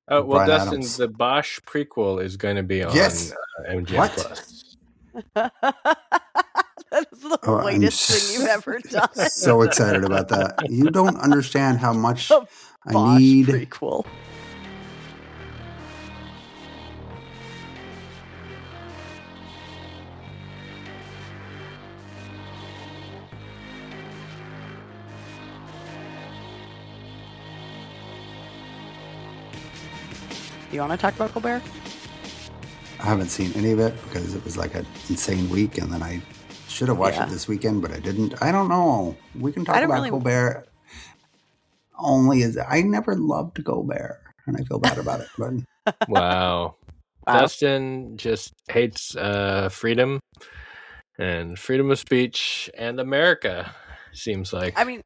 Oh well, Brian Dustin, Adams. the Bosch prequel is going to be on Yes. MGM What? Plus. That is the Oh, I'm whitest thing you've ever done. so excited about that. You don't understand how much The I Bosch need. prequel. Do you want to talk about Colbert? I haven't seen any of it because it was like an insane week, and then I should have watched it this weekend, but I didn't. I don't know. We can talk about Colbert. Only as I never loved Colbert, and I feel bad about it. But Wow. Dustin just hates freedom and freedom of speech and America, seems like. I mean,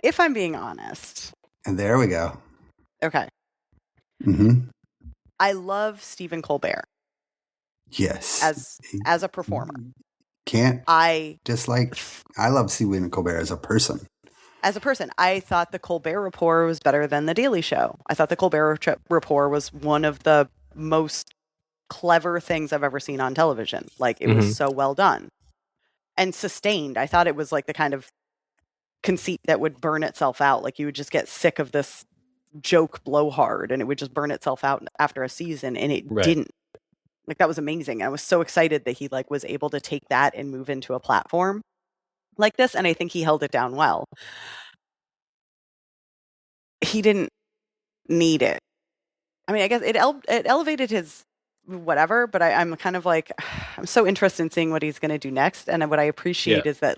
if I'm being honest. And there we go. Okay. Mm-hmm. I love Stephen Colbert. Yes. As a performer. I love Stephen Colbert as a person. As a person, I thought the Colbert Report was better than the Daily Show. I thought the Colbert Report was one of the most clever things I've ever seen on television. Like, it was so well done and sustained. I thought it was like the kind of conceit that would burn itself out. Like, you would just get sick of this joke blowhard and it would just burn itself out after a season, and it didn't. Like, that was amazing. I was so excited that he was able to take that and move into a platform like this, and I think he held it down well. He didn't need it. I mean, I guess it elevated his whatever, but I'm kind of like, I'm so interested in seeing what he's going to do next. And what I appreciate is that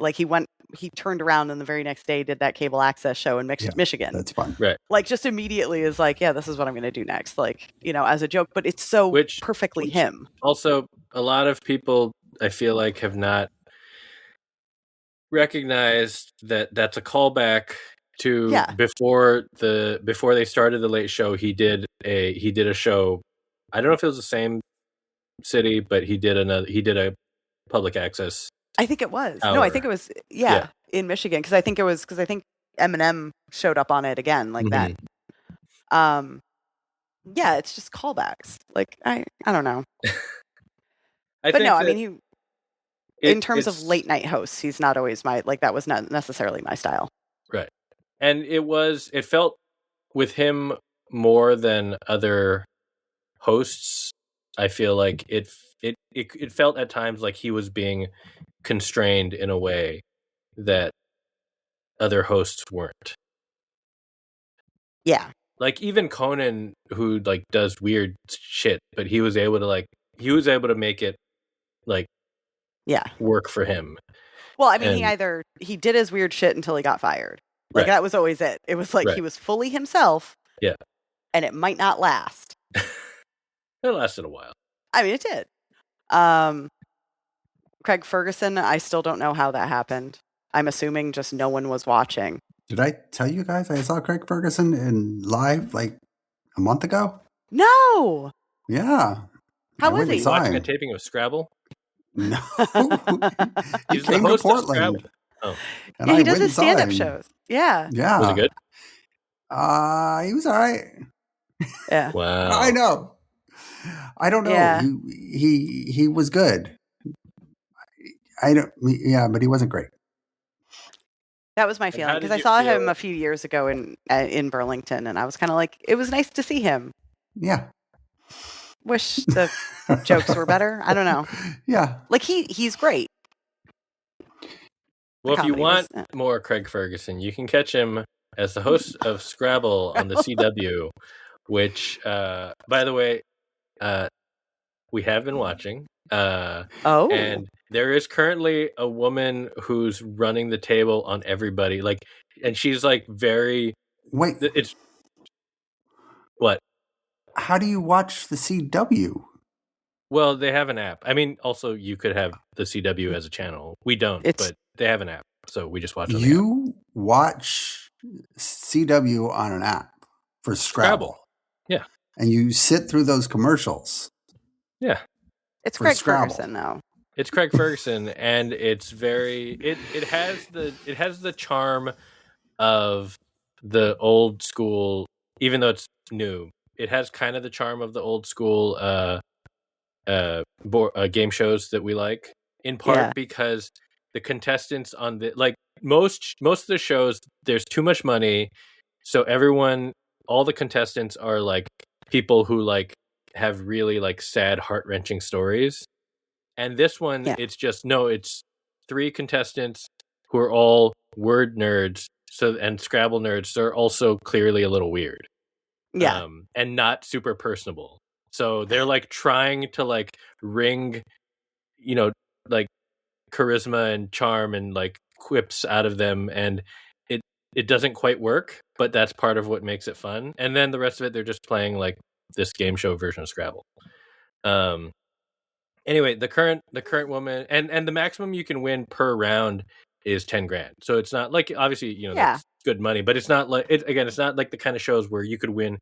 he turned around and the very next day did that cable access show in Michigan. That's fun. Right. Like, just immediately is like, yeah, this is what I'm going to do next. Like, as a joke, but it's so perfectly him. Also, a lot of people, I feel like, have not recognized that that's a callback to before they started the Late Show. He did a show. I don't know if it was the same city, but he did a public access. I think it was. Hour. No, I think it was in Michigan, because I think Eminem showed up on it again like that. Yeah, it's just callbacks. Like, I don't know. I mean, in terms of late night hosts, he's not always that was not necessarily my style. Right. And it felt with him more than other hosts. I feel like it felt at times like he was being constrained in a way that other hosts weren't. Yeah. Like, even Conan, who does weird shit, but he was able to make it work for him. Well, I mean, he did his weird shit until he got fired. Like, that was always it. It was like he was fully himself. Yeah. And it might not last. It lasted a while. I mean, it did. Craig Ferguson, I still don't know how that happened. I'm assuming just no one was watching. Did I tell you guys I saw Craig Ferguson in live like a month ago? No. Yeah. How was he? Watching a taping of Scrabble? No. He's the host of Scrabble. Oh. And he does his stand-up shows. Yeah. Yeah. Was it good? He was all right. Yeah. Wow. I know. I don't know. Yeah. He was good. But he wasn't great. That was my feeling, because I saw him a few years ago in Burlington, and I was kind of like, it was nice to see him. Yeah. Wish the jokes were better. I don't know. Yeah. Like, he's great. Well, if you want more Craig Ferguson, you can catch him as the host of Scrabble on the CW, which, by the way, we have been watching. And there is currently a woman who's running the table on everybody. And she's very... Wait. It's... What? How do you watch the CW? Well, they have an app. I mean, also, you could have the CW as a channel. We don't, but they have an app. So we just watch on the app. You watch CW on an app for Scrabble. Yeah. And you sit through those commercials. Yeah. It's Craig Ferguson, though. It's Craig Ferguson, and it's very... It has the charm of the old school, even though it's new, it has kind of the charm of the old school game shows that we like, in part because the contestants on the, like, most of the shows, there's too much money, so all the contestants are like people who like have really like sad, heart-wrenching stories. And this one, it's 3 contestants who are all word nerds, and Scrabble nerds. They're also clearly a little weird, and not super personable. So they're like trying to like wring, like charisma and charm and like quips out of them, and it doesn't quite work. But that's part of what makes it fun. And then the rest of it, they're just playing like this game show version of Scrabble. Anyway, the current woman, and the maximum you can win per round is $10,000. So it's not like, obviously, that's good money, but it's not like it's not like the kind of shows where you could win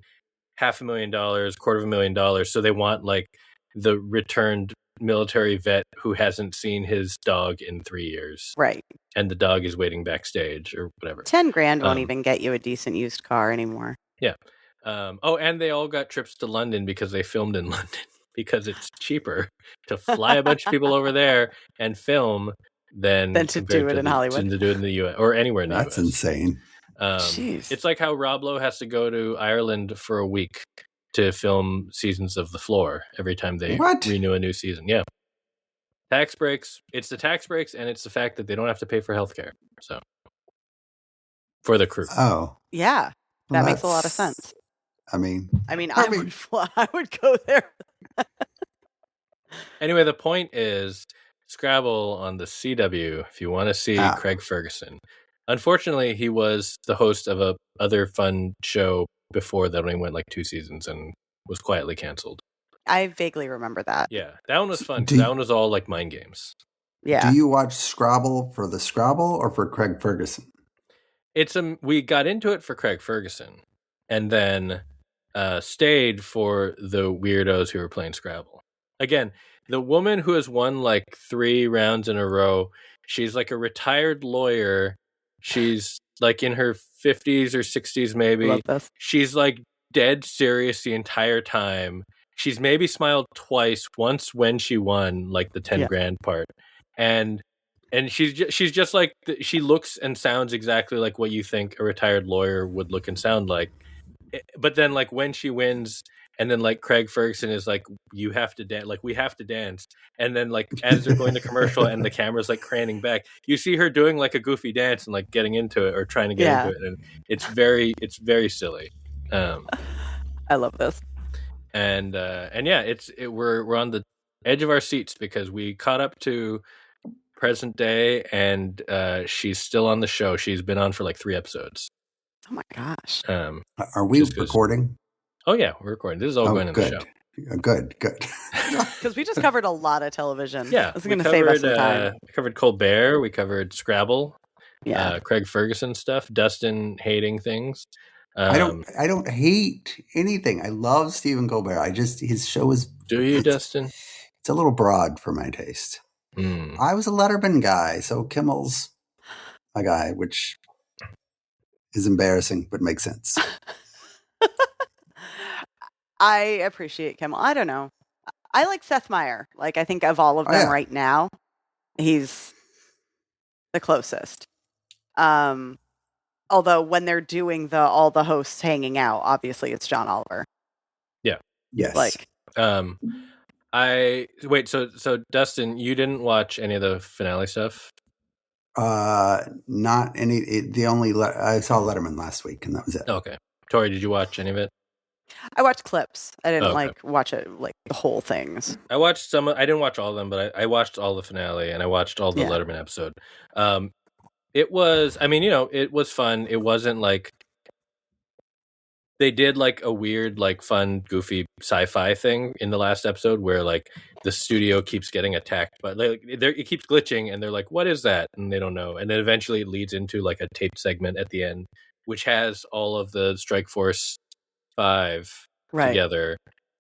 $500,000, $250,000. So they want like the returned military vet who hasn't seen his dog in 3 years, right? And the dog is waiting backstage or whatever. $10,000 won't even get you a decent used car anymore. Yeah. And they all got trips to London because they filmed in London. Because it's cheaper to fly a bunch of people over there and film than to do it in Hollywood. Than to do it in the U.S. or anywhere in the U.S. That's insane. It's like how Rob Lowe has to go to Ireland for a week to film seasons of The Floor every time they renew a new season. Yeah. Tax breaks. It's the tax breaks, and it's the fact that they don't have to pay for healthcare. So, for the crew. Oh. Yeah. That makes a lot of sense. I mean, I would go there. Anyway, the point is Scrabble on the CW. If you want to see Craig Ferguson, unfortunately, he was the host of a other fun show before that only went like 2 seasons and was quietly canceled. I vaguely remember that. Yeah, that one was fun. That one was all like mind games. Yeah. Do you watch Scrabble for the Scrabble or for Craig Ferguson? We got into it for Craig Ferguson, and then stayed for the weirdos who were playing Scrabble. Again, the woman who has won like 3 rounds in a row, she's like a retired lawyer. She's like in her 50s or 60s maybe. Love this. She's like dead serious the entire time. She's maybe smiled twice, once when she won like the $10,000 part. And she's just like, she looks and sounds exactly like what you think a retired lawyer would look and sound like. But then like when she wins, and then like Craig Ferguson is like, you have to dance, like we have to dance. And then like as they're going to commercial and the camera's like craning back, you see her doing like a goofy dance and like getting into it or trying to get into it. And it's very silly. I love this. And yeah, we're on the edge of our seats because we caught up to present day, and she's still on the show. She's been on for like 3 episodes. Oh my gosh. Are we recording? Oh yeah, we're recording. This is all going in the show. Good. Because we just covered a lot of television. Yeah. This is going to save us some time. We covered Colbert. We covered Scrabble. Yeah. Craig Ferguson stuff. Dustin hating things. I don't hate anything. I love Stephen Colbert. His show is... Do you, Dustin? It's a little broad for my taste. I was a Letterman guy, so Kimmel's my guy, which is embarrassing, but makes sense. I appreciate Kimmel. I don't know. I like Seth Meyers. Like, I think of all of them right now, he's the closest. Although when they're doing all the hosts hanging out, obviously it's John Oliver. Yeah. Yes. Like, So Dustin, you didn't watch any of the finale stuff? Not any. I saw Letterman last week, and that was it. Okay. Tori, did you watch any of it? I watched clips. I didn't watch it like the whole things. I watched some. I didn't watch all of them, but I watched all the finale and I watched all the Letterman episode. It was. I mean, it was fun. It wasn't like they did like a weird, like fun, goofy sci-fi thing in the last episode where like the studio keeps getting attacked, but like it keeps glitching, and they're like, "What is that?" And they don't know. And then eventually it leads into like a taped segment at the end, which has all of the Strike Force 5 together,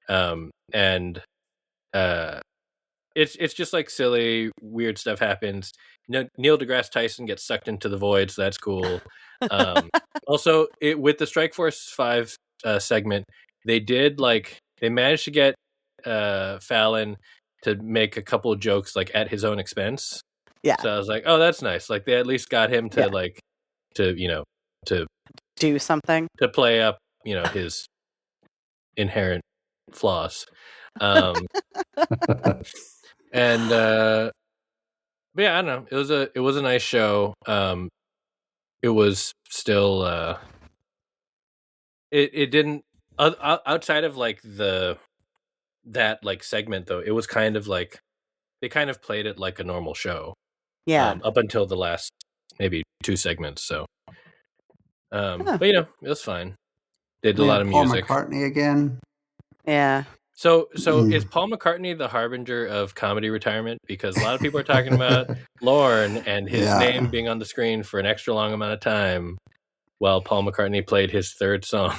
and it's just like silly, weird stuff happens. Neil deGrasse Tyson gets sucked into the void, so that's cool. Also, with the Strike Force 5 segment, they managed to get Fallon to make a couple of jokes like at his own expense. Yeah. So I was like, oh, that's nice. Like they at least got him to to do something, to play up, his inherent flaws. And but yeah, I don't know. It was a nice show. It was still it didn't outside of like that like segment though. It was kind of like they kind of played it like a normal show. Yeah. Up until the last maybe 2 segments. So, but it was fine. They did a lot of music. Paul McCartney again. Yeah. So is Paul McCartney the harbinger of comedy retirement? Because a lot of people are talking about Lorne and his name being on the screen for an extra long amount of time while Paul McCartney played his 3rd song.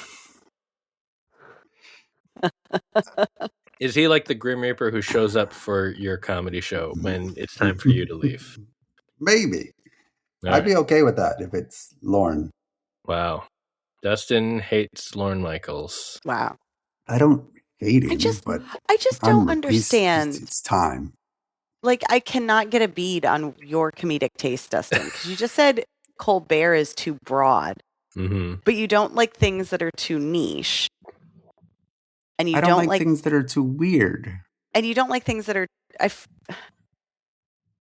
Is he like the Grim Reaper who shows up for your comedy show when it's time for you to leave? Maybe. I'd be okay with that if it's Lorne. Wow. Dustin hates Lorne Michaels. Wow. I don't hate him, but I just don't understand. It's time. Like, I cannot get a bead on your comedic taste, Dustin, because you just said Colbert is too broad, but you don't like things that are too niche. And you I don't like things that are too weird. And you don't like things that are...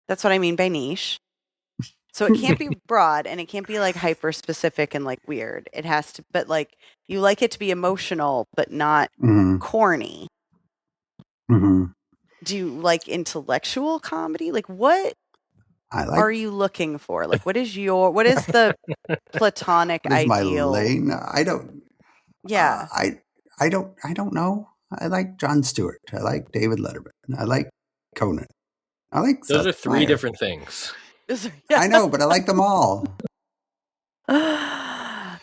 That's what I mean by niche. So it can't be broad and it can't be like hyper specific and like weird. It has to, but like you like it to be emotional, but not corny. Mm-hmm. Do you like intellectual comedy? Like what are you looking for? Like what is the platonic ideal? My lane? I don't. Yeah. I don't know. I like Jon Stewart. I like David Letterman. I like Conan. I like those are 3 different things. I know, but I like them all. All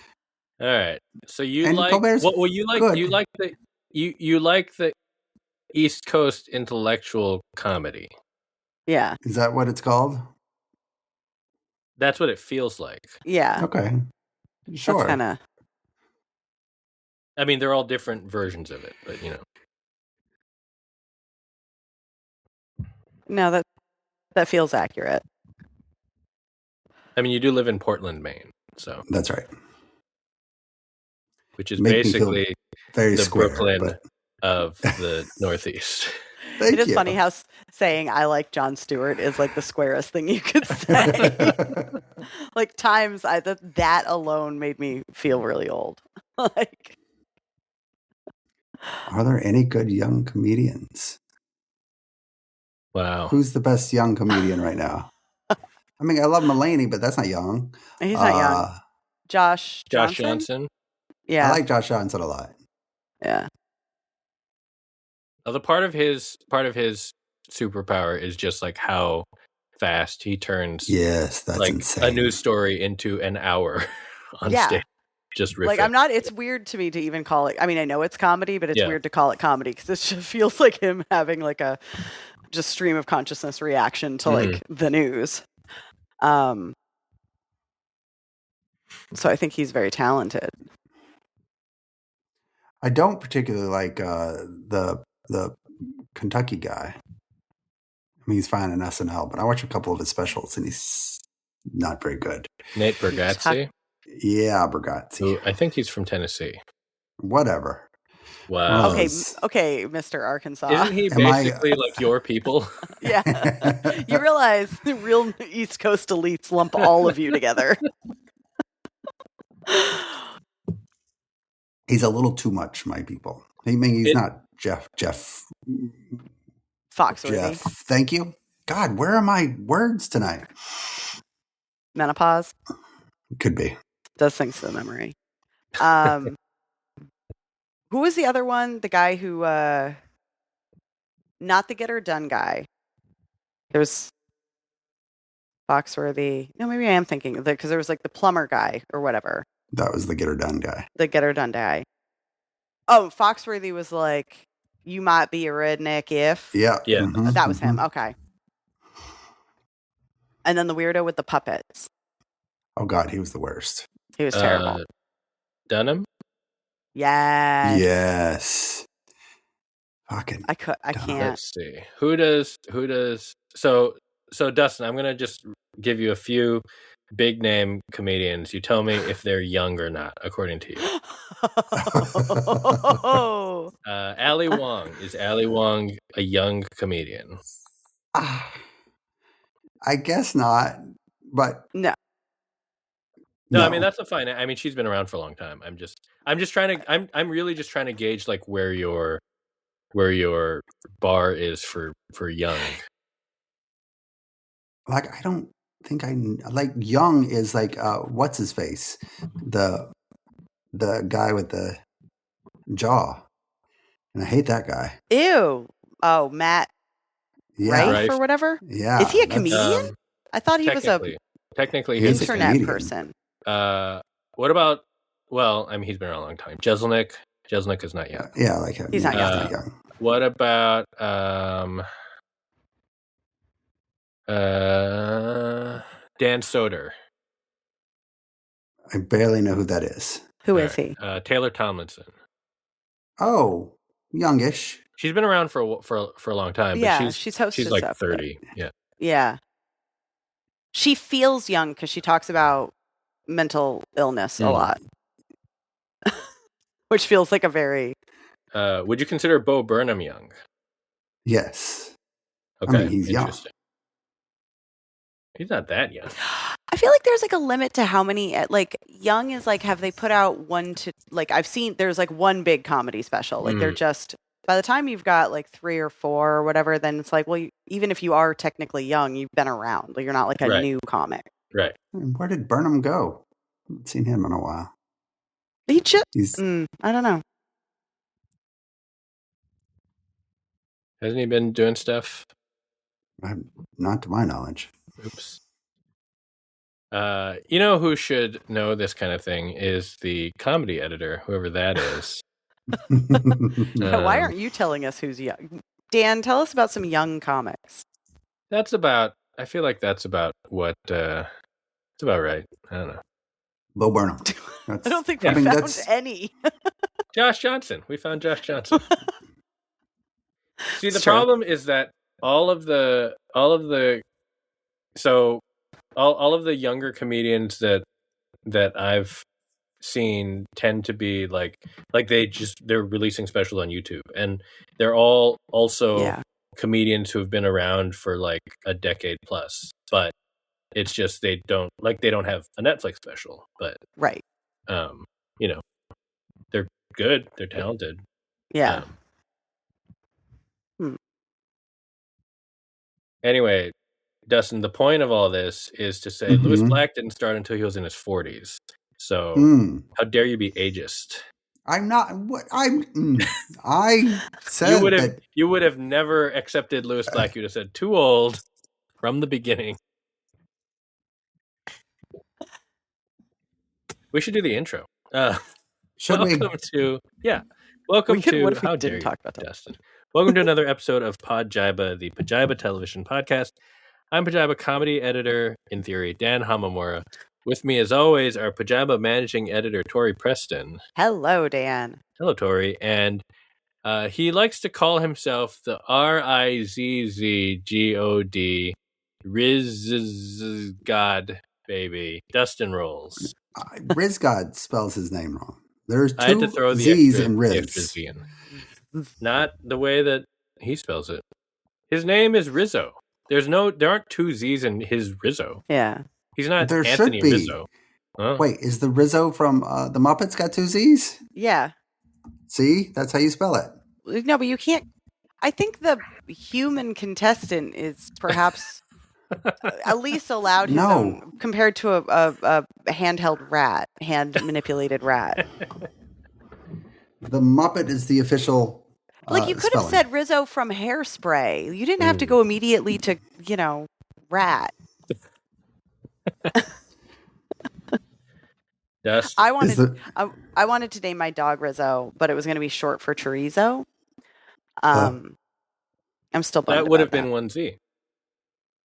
right. So you like Colbert's what? Well, you like good. you like the East Coast intellectual comedy. Yeah. Is that what it's called? That's what it feels like. Yeah. Okay. Sure. That's kind of. I mean, they're all different versions of it, but No, that feels accurate. I mean, you do live in Portland, Maine, so that's right. Which is basically very the square, Brooklyn of the Northeast. It is funny how saying I like Jon Stewart is like the squarest thing you could say. Like times that alone made me feel really old. Like, are there any good young comedians? Wow. Who's the best young comedian right now? I mean, I love Mulaney, but that's not young. He's not young. Josh Johnson. Yeah, I like Josh Johnson a lot. Yeah. The part of his superpower is just like how fast he turns. Yes, that's like insane. A news story into an hour on stage. Just riffing. Like it's weird to me to even call it. I mean, I know it's comedy, but it's weird to call it comedy because it just feels like him having like a just stream of consciousness reaction to like the news. So I think he's very talented. I don't particularly like the Kentucky guy. I mean, he's fine in SNL, but I watch a couple of his specials, and he's not very good. Nate Bargatze? Yeah, Bargatze. Who, I think he's from Tennessee. Whatever. Wow. Okay, Mr. Arkansas. Isn't he basically like your people? Yeah. You realize the real East Coast elites lump all of you together. He's a little too much, my people. I mean, he's not Jeff Foxworthy. Thank you. God, where are my words tonight? Menopause. Could be. Does things to the memory. Who was the other one? The guy who, not the Get Her Done guy. There's Foxworthy. No, maybe I am thinking because there was like the plumber guy or whatever. That was the Get Her Done guy. The Get Her Done guy. Oh, Foxworthy was like, you might be a redneck if. Yeah. Yeah. Mm-hmm. That was him. Okay. And then the weirdo with the puppets. Oh, God, he was the worst. He was terrible. Dunham? Yes. Fucking. I can't. Let's see. Who does? So Dustin, I'm gonna just give you a few big name comedians. You tell me if they're young or not, according to you. Ali Wong. Is Ali Wong a young comedian? I guess not, but no. I mean that's a fine. I mean she's been around for a long time. I'm really just trying to gauge like where your bar is for young. Like I don't think I like young is like what's his face, the guy with the jaw, and I hate that guy. Ew. Oh, Matt. Yeah, Rife or whatever. Yeah. Is he a comedian? I thought he was technically he's internet person. What about? Well, I mean, he's been around a long time. Jeselnik. Jeselnik is not young. Yeah, like him. He's not young. What about Dan Soder? I barely know who that is. Who is he? Taylor Tomlinson. Oh, youngish. She's been around for a long time. Yeah, but she's hosted. She's like 30. Yeah. Yeah. She feels young because she talks about mental illness a lot, which feels like a very. Would you consider Bo Burnham young? Yes. Okay, I mean, he's young. He's not that young. I feel like there's like a limit to how many, like young is like, have they put out one to like, I've seen there's like one big comedy special. Like they're just, by the time you've got like 3 or 4 or whatever, then it's like, well, even if you are technically young, you've been around. Like you're not like a new comic. Right. Where did Burnham go? I haven't seen him in a while. He's I don't know. Hasn't he been doing stuff? Not to my knowledge. Oops. You know who should know this kind of thing is the comedy editor, whoever that is. Why aren't you telling us who's young? Dan, tell us about some young comics. I feel like that's about what, it's about right. I don't know. Bo Burnham. I don't think we found any. Josh Johnson. We found Josh Johnson. See, the problem is that all of the younger comedians that I've seen tend to be like they're releasing specials on YouTube, and they're all also comedians who have been around for like a decade plus, but it's just they don't have a Netflix special, but you know, they're good, they're talented. Yeah. Anyway, Dustin, the point of all this is to say Lewis Black didn't start until he was in his 40s. So how dare you be ageist? I'm not. What I said you would have never accepted Lewis Black. You'd have said too old from the beginning. We should do the intro. Welcome to how dare you, Dustin. Welcome to another episode of Podjiba, the Pajiba Television Podcast. I'm Pajiba comedy editor, in theory, Dan Hamamura. With me, as always, our Pajiba managing editor, Tori Preston. Hello, Dan. Hello, Tori. And he likes to call himself the RIZZGOD, Riz God baby, Dustin Rolls. Rizgod spells his name wrong. There's 2 I had to throw the Z's extra, in Riz. The extra Z in. Not the way that he spells it. His name is Rizzo. There aren't 2 Z's in his Rizzo. Yeah. He's not there Anthony should be. Rizzo. Oh. Wait, is the Rizzo from the Muppets got 2 Z's? Yeah. See? That's how you spell it. No, but you can't. I think the human contestant is perhaps at least allowed his own compared to a handheld rat, hand-manipulated rat. The Muppet is the official like you could have said Rizzo from Hairspray. You didn't have to go immediately to, rat. Yes. I wanted to name my dog Rizzo, but it was going to be short for chorizo. I'm still bummed. That would have been 1 Z.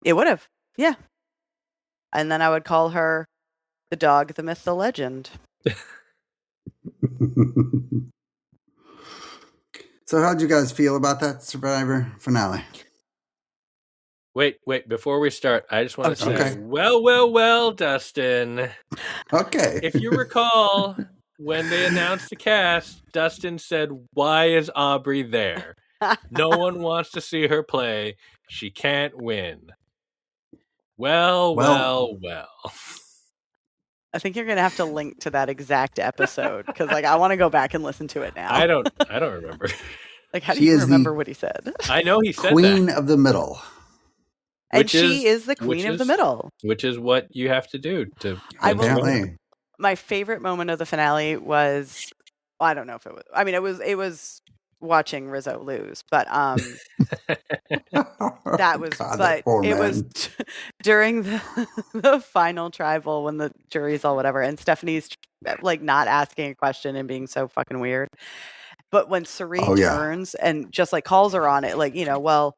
It would have, yeah. And then I would call her the dog, the myth, the legend. So how'd you guys feel about that Survivor finale? Wait, before we start, I just want to say, well, Dustin. Okay. If you recall, when they announced the cast, Dustin said, "Why is Aubrey there? No one wants to see her play. She can't win." Well. I think you're gonna have to link to that exact episode because, like, I want to go back and listen to it now. I don't remember. Like, how do you remember what he said? I know he said Queen of the Middle. And she is the queen of the middle. Which is what you have to do to... Apparently. My favorite moment of the finale was... Well, I don't know if it was... I mean, it was watching Rizzo lose, but that was... God, but it was during the final tribal when the jury's all whatever, and Stephanie's, like, not asking a question and being so fucking weird. But when Cirie turns and just, like, calls her on it, like, you know, well...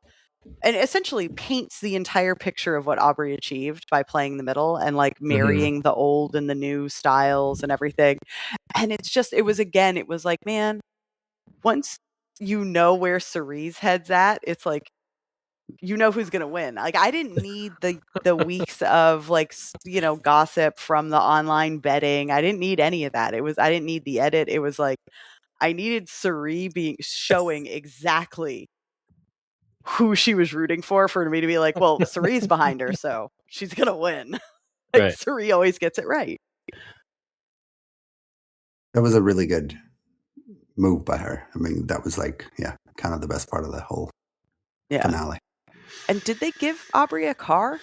And essentially paints the entire picture of what Aubrey achieved by playing the middle and, like, marrying the old and the new styles and everything. And it's just, it was like, man, once you know where Cirie's head's at, it's like, you know who's going to win. Like, I didn't need the weeks of, like, you know, gossip from the online betting. I didn't need any of that. I didn't need the edit. It was like, I needed Cirie showing exactly who she was rooting for me to be like, well, Cirie's behind her, so she's gonna win. Like, right. Cirie always gets it right. That was a really good move by her. I mean, that was like, kind of the best part of the whole finale. And did they give Aubrey a car?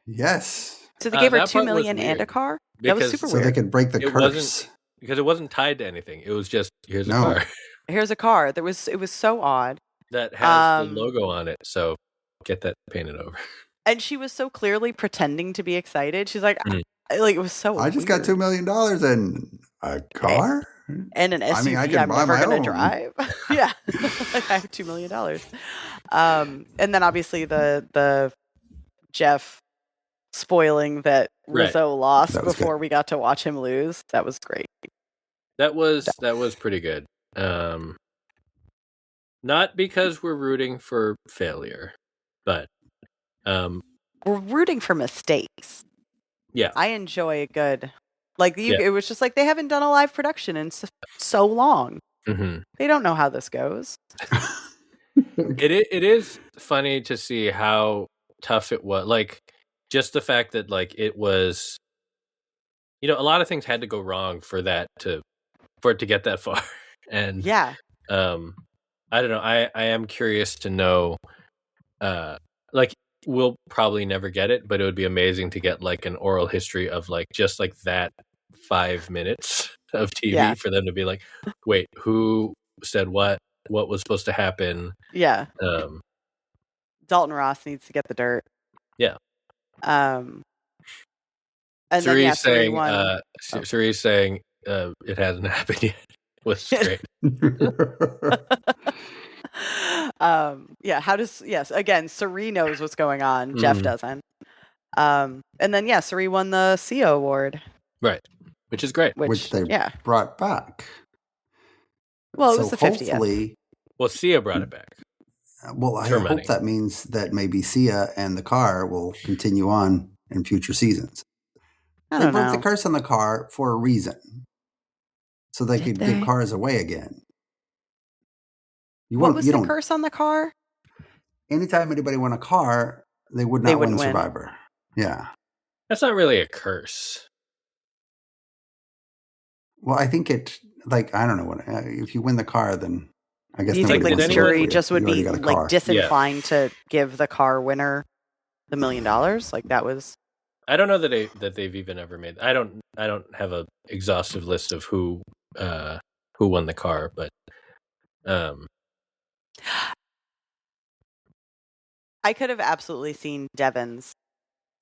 Yes. So they gave her $2 million and a car? That was super weird. So they could break the curse. Because it wasn't tied to anything. It was just, here's a car. Here's a car. It was so odd. That has the logo on it, so get that painted over. And she was so clearly pretending to be excited. She's like, like, it was so I just got $2 million and a car? And an SUV I mean, I'm never going to drive. Yeah. Like, I have $2 million. And then obviously the Jeff spoiling that Rizzo lost before we got to watch him lose. That was great. That was pretty good. Not because we're rooting for failure, but we're rooting for mistakes. Yeah, I enjoy a good, like, it was just like they haven't done a live production in so long. Mm-hmm. They don't know how this goes. It is funny to see how tough it was. Like, just the fact that, like, it was, you know, a lot of things had to go wrong for it to get that far. And I don't know. I am curious to know, like, we'll probably never get it, but it would be amazing to get, like, an oral history of, like, just, like, that 5 minutes of TV for them to be like, wait, who said what was supposed to happen? Yeah. Dalton Ross needs to get the dirt. Yeah. And Cirie's saying it hasn't happened yet. Was great. Again, Cirie knows what's going on. Jeff doesn't. And then Cirie won the Sia award. Right. Which is great. Which they brought back. Well, it was the 50th. Well, Sia brought it back. Well, I hope that means that maybe Sia and the car will continue on in future seasons. They broke the curse on the car for a reason. So they could give cars away again. What was the curse on the car? Anytime anybody won a car, they would not win Survivor. Yeah. That's not really a curse. Well, I think I don't know if you win the car, then I guess you think the jury just would be like disinclined to give the car winner the $1 million? Like, that was. I don't know that they've even ever made. I don't have a exhaustive list of who won the car, but I could have absolutely seen Devins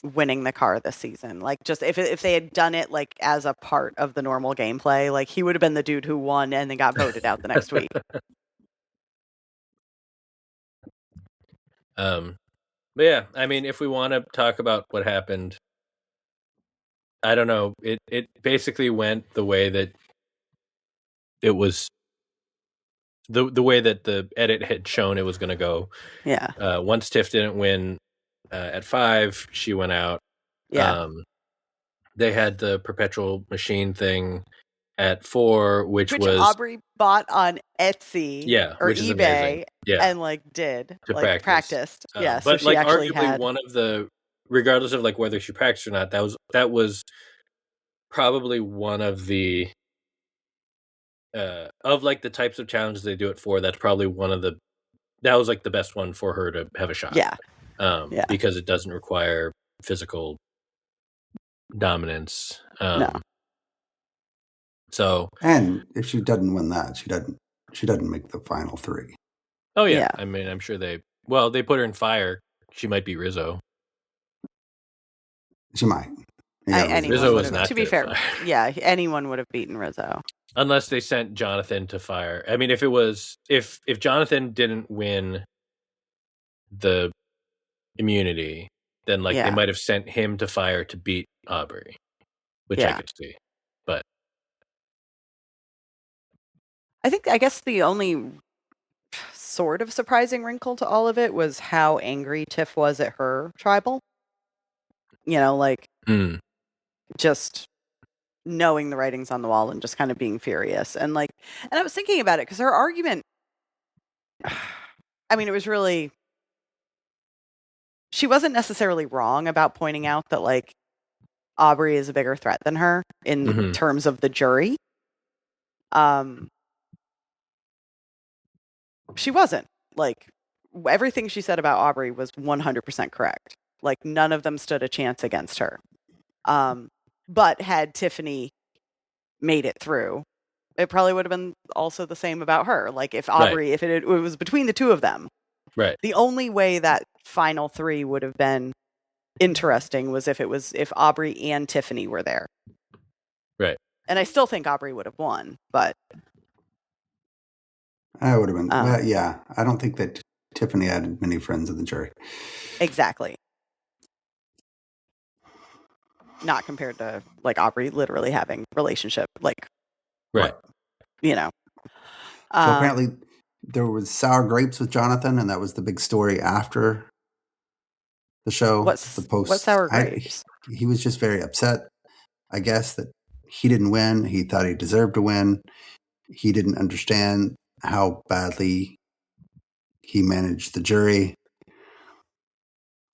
winning the car this season. Like, just if they had done it, like, as a part of the normal gameplay, like, he would have been the dude who won and then got voted out the next week. But yeah, I mean, if we want to talk about what happened, I don't know. It basically went the way that it was the way that the edit had shown it was going to go. Yeah. Once Tiff didn't win at 5, she went out. Yeah. They had the perpetual machine thing at 4, which was Aubrey bought on Etsy or which is eBay amazing. Yeah. and like did to like practiced. Yeah. But so she like actually arguably had one of the, regardless of like whether she practiced or not, that was probably one of the of like the types of challenges they do it for, that's probably that was like the best one for her to have a shot. Yeah. Because it doesn't require physical dominance. No. So, and if she doesn't win that, she doesn't make the final 3. Oh yeah. I mean, I'm sure they put her in fire. She might be Rizzo. She might. Yeah, Rizzo was not. To be fair, anyone would have beaten Rizzo. Unless they sent Jonathan to fire. I mean, if Jonathan didn't win the immunity, then like they might have sent him to fire to beat Aubrey, which I could see. But I guess the only sort of surprising wrinkle to all of it was how angry Tiff was at her tribal. You know, like just knowing the writings on the wall and just kind of being furious. And I was thinking about it because her argument, I mean, it was really, she wasn't necessarily wrong about pointing out that like Aubrey is a bigger threat than her in terms of the jury. She wasn't. Like, everything she said about Aubrey was 100% correct. Like, none of them stood a chance against her. But had Tiffany made it through, it probably would have been also the same about her. Like, if Aubrey, if it was between the two of them, right. The only way that final 3 would have been interesting was if Aubrey and Tiffany were there. Right. And I still think Aubrey would have won, but I would have been. I don't think that Tiffany had many friends in the jury. Exactly. Not compared to like Aubrey literally having relationship, like, right. You know. So apparently there was sour grapes with Jonathan, and that was the big story after the show. What's the post? What's sour grapes? He was just very upset, I guess, that he didn't win. He thought he deserved to win. He didn't understand how badly he managed the jury.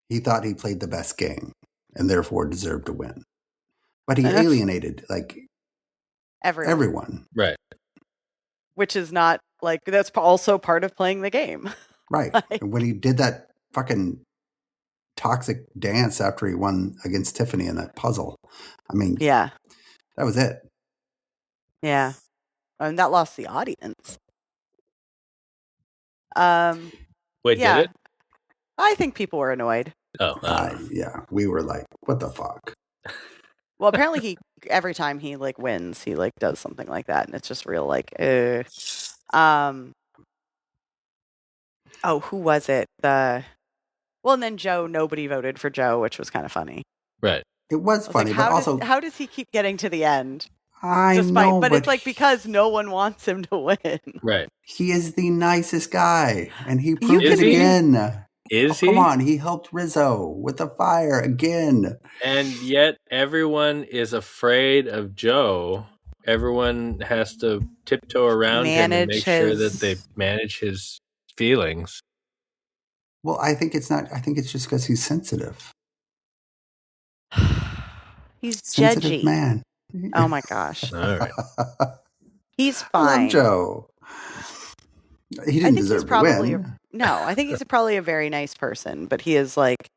He thought he played the best game and therefore deserved to win. But he alienated like everyone. Right. Which is not like, that's also part of playing the game. Right. And when he did that fucking toxic dance after he won against Tiffany in that puzzle, I mean, that was it. Yeah. And that lost the audience. Wait, did it? I think people were annoyed. Oh, we were like, what the fuck? Well, apparently every time he like wins, he like does something like that, and it's just real like, who was it? And then Joe, nobody voted for Joe, which was kind of funny. Right. It was funny, but also, how does he keep getting to the end? I know, but it's like because no one wants him to win. Right. He is the nicest guy, and he proved it again. Is he? Come on, he helped Rizzo with the fire again. And yet everyone is afraid of Joe. Everyone has to tiptoe around him and make sure that they manage his feelings. Well, I think it's not. I think it's just because he's sensitive. He's sensitive judgy. Man. Oh my gosh. All right. He's fine. I love Joe. He didn't deserve to win. No, I think he's probably a very nice person, but he is like...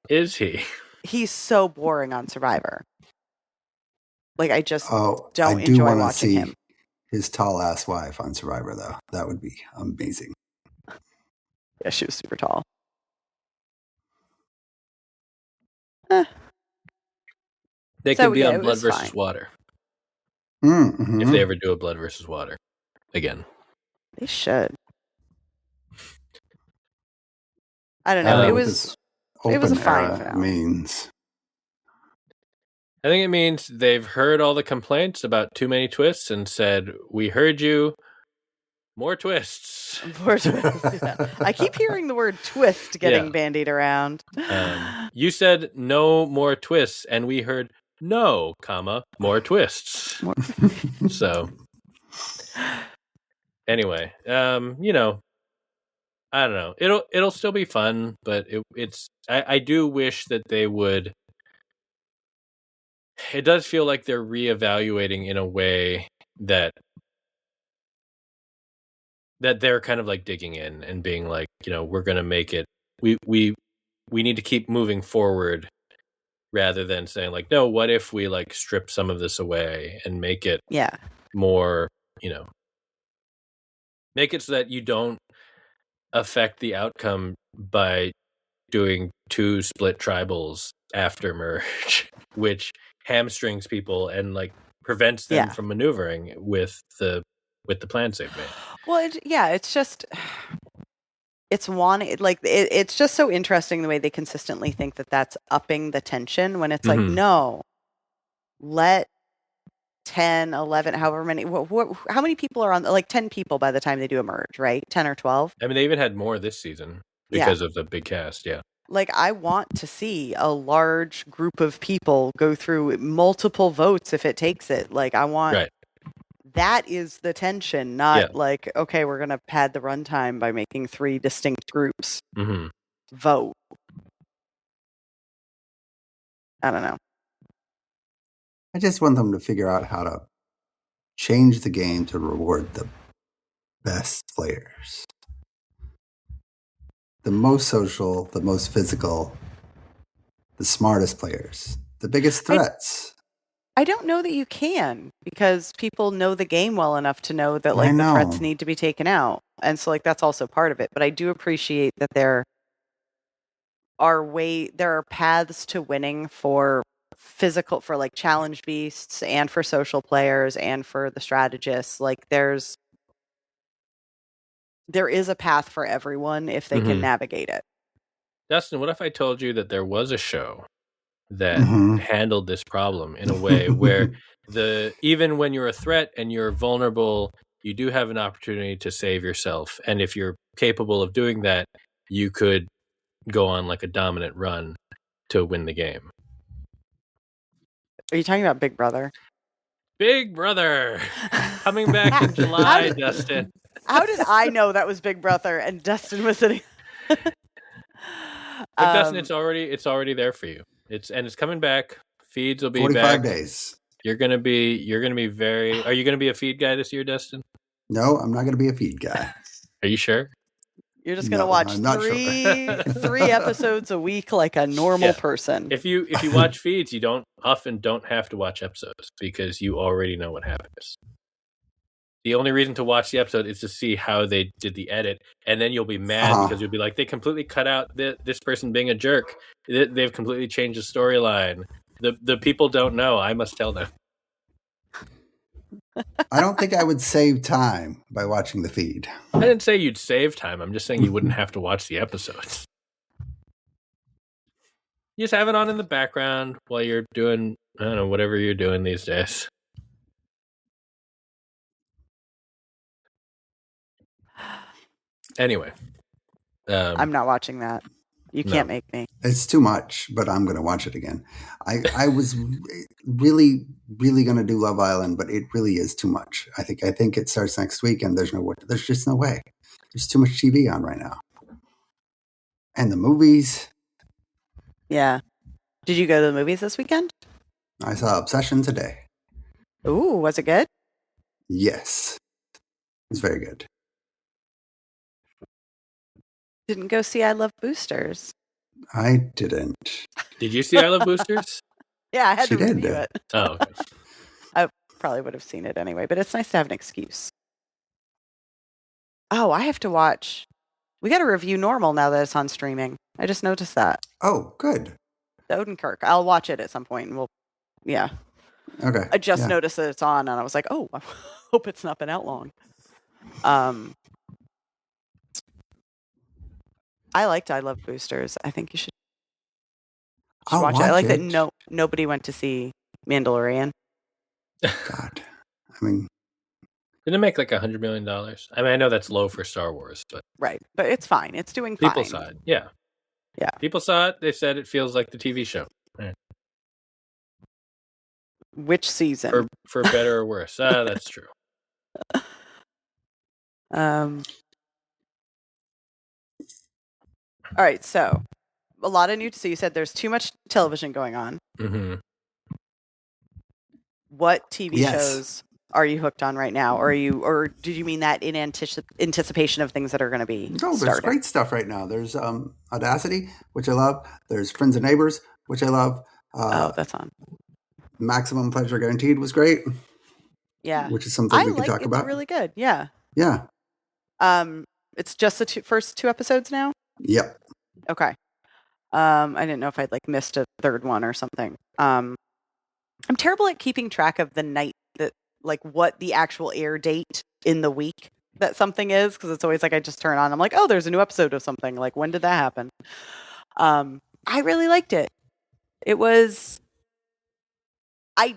Is he? He's so boring on Survivor. Like, I just don't I do enjoy watching see him. His tall-ass wife on Survivor, though. That would be amazing. Yeah, she was super tall. They could be on Blood versus Water. Mm-hmm. If they ever do a Blood versus Water again. They should. I don't know. It was a fine finale. Means I think it means they've heard all the complaints about too many twists and said, "We heard you. More twists." More twists. Yeah. I keep hearing the word twist getting bandied around. You said no more twists, and we heard no, more twists. So anyway, I don't know. It'll still be fun, but I do wish that they would. It does feel like they're reevaluating in a way that they're kind of like digging in and being like, we're going to make it. We need to keep moving forward rather than saying like, no, what if we like strip some of this away and make it more, make it so that you don't affect the outcome by doing 2 split tribals after merge, which hamstrings people and like prevents them from maneuvering with the plans they've made. Well, it's just it's just so interesting the way they consistently think that that's upping the tension when it's like, no, let 10, 11, however many, how many people are on, like 10 people by the time they do a merge, right? 10 or 12. I mean, they even had more this season because of the big cast. Yeah. Like, I want to see a large group of people go through multiple votes if it takes it. Like, I want, that is the tension, not like, okay, we're going to pad the runtime by making 3 distinct groups vote. I don't know. I just want them to figure out how to change the game to reward the best players. The most social, the most physical, the smartest players, the biggest threats. I don't know that you can, because people know the game well enough to know that like the threats need to be taken out. And so like that's also part of it. But I do appreciate that there are paths to winning for physical, for like challenge beasts and for social players and for the strategists. Like there is a path for everyone if they can navigate it. Dustin, what if I told you that there was a show that handled this problem in a way where even when you're a threat and you're vulnerable, you do have an opportunity to save yourself. And if you're capable of doing that, you could go on like a dominant run to win the game. Are you talking about Big Brother? Big Brother coming back in July, Dustin. How did I know that was Big Brother and Dustin was sitting? But Dustin, it's already there for you. It's coming back. Feeds will be 45 days. You're gonna be very. Are you gonna be a feed guy this year, Dustin? No, I'm not gonna be a feed guy. Are you sure? You're just gonna watch three episodes a week like a normal person. If you watch feeds, you don't have to watch episodes because you already know what happens. The only reason to watch the episode is to see how they did the edit, and then you'll be mad because you'll be like, they completely cut out this person being a jerk. They've completely changed the storyline. The people don't know. I must tell them. I don't think I would save time by watching the feed. I didn't say you'd save time. I'm just saying you wouldn't have to watch the episodes. You just have it on in the background while you're doing, I don't know, whatever you're doing these days. Anyway. I'm not watching that. You can't make me. It's too much, but I'm going to watch it again. I was really, really going to do Love Island, but it really is too much. I think it starts next week, and there's just no way. There's too much TV on right now. And the movies. Yeah. Did you go to the movies this weekend? I saw Obsession today. Ooh, was it good? Yes. It was very good. Didn't go see I Love Boosters. I didn't. Did you see I Love Boosters? Yeah, I had to review it. Oh, okay. I probably would have seen it anyway, but it's nice to have an excuse. Oh, I have to watch. We got to review Normal now that it's on streaming. I just noticed that. Oh, good. Odenkirk. I'll watch it at some point, and yeah. Okay. I just noticed that it's on, and I was like, oh, I hope it's not been out long. I liked I Love Boosters. I think you should watch it. I like that nobody went to see Mandalorian. God, I mean, didn't it make like $100 million? I mean, I know that's low for Star Wars, but right, but it's fine. It's doing fine. People saw it. Yeah. People saw it. They said it feels like the TV show. Yeah. Which season? For better or worse. That's true. All right, so a lot of new. So you said there's too much television going on. Mm-hmm. What TV shows are you hooked on right now, or did you mean that in anticipation of things that are going to be? No, there's great stuff right now. There's Audacity, which I love. There's Friends and Neighbors, which I love. That's on. Maximum Pleasure Guaranteed was great. Yeah, which is something we can talk about. It's really good. Yeah. Yeah. It's just the first 2 episodes now. Yep. Okay. I didn't know if I'd like missed a third one or something. I'm terrible at keeping track of the night that, like, what the actual air date in the week that something is, because it's always like I just turn on. I'm like, oh, there's a new episode of something. Like, when did that happen? I really liked it. It was. I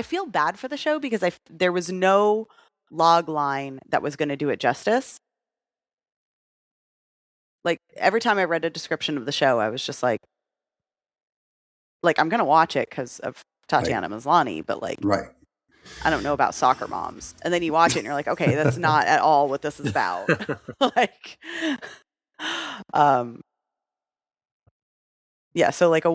feel bad for the show because there was no log line that was going to do it justice. Like, every time I read a description of the show, I was just like I'm going to watch it because of Tatiana Maslany, but like, I don't know about soccer moms. And then you watch it and you're like, okay, that's not at all what this is about. Like, yeah. So like a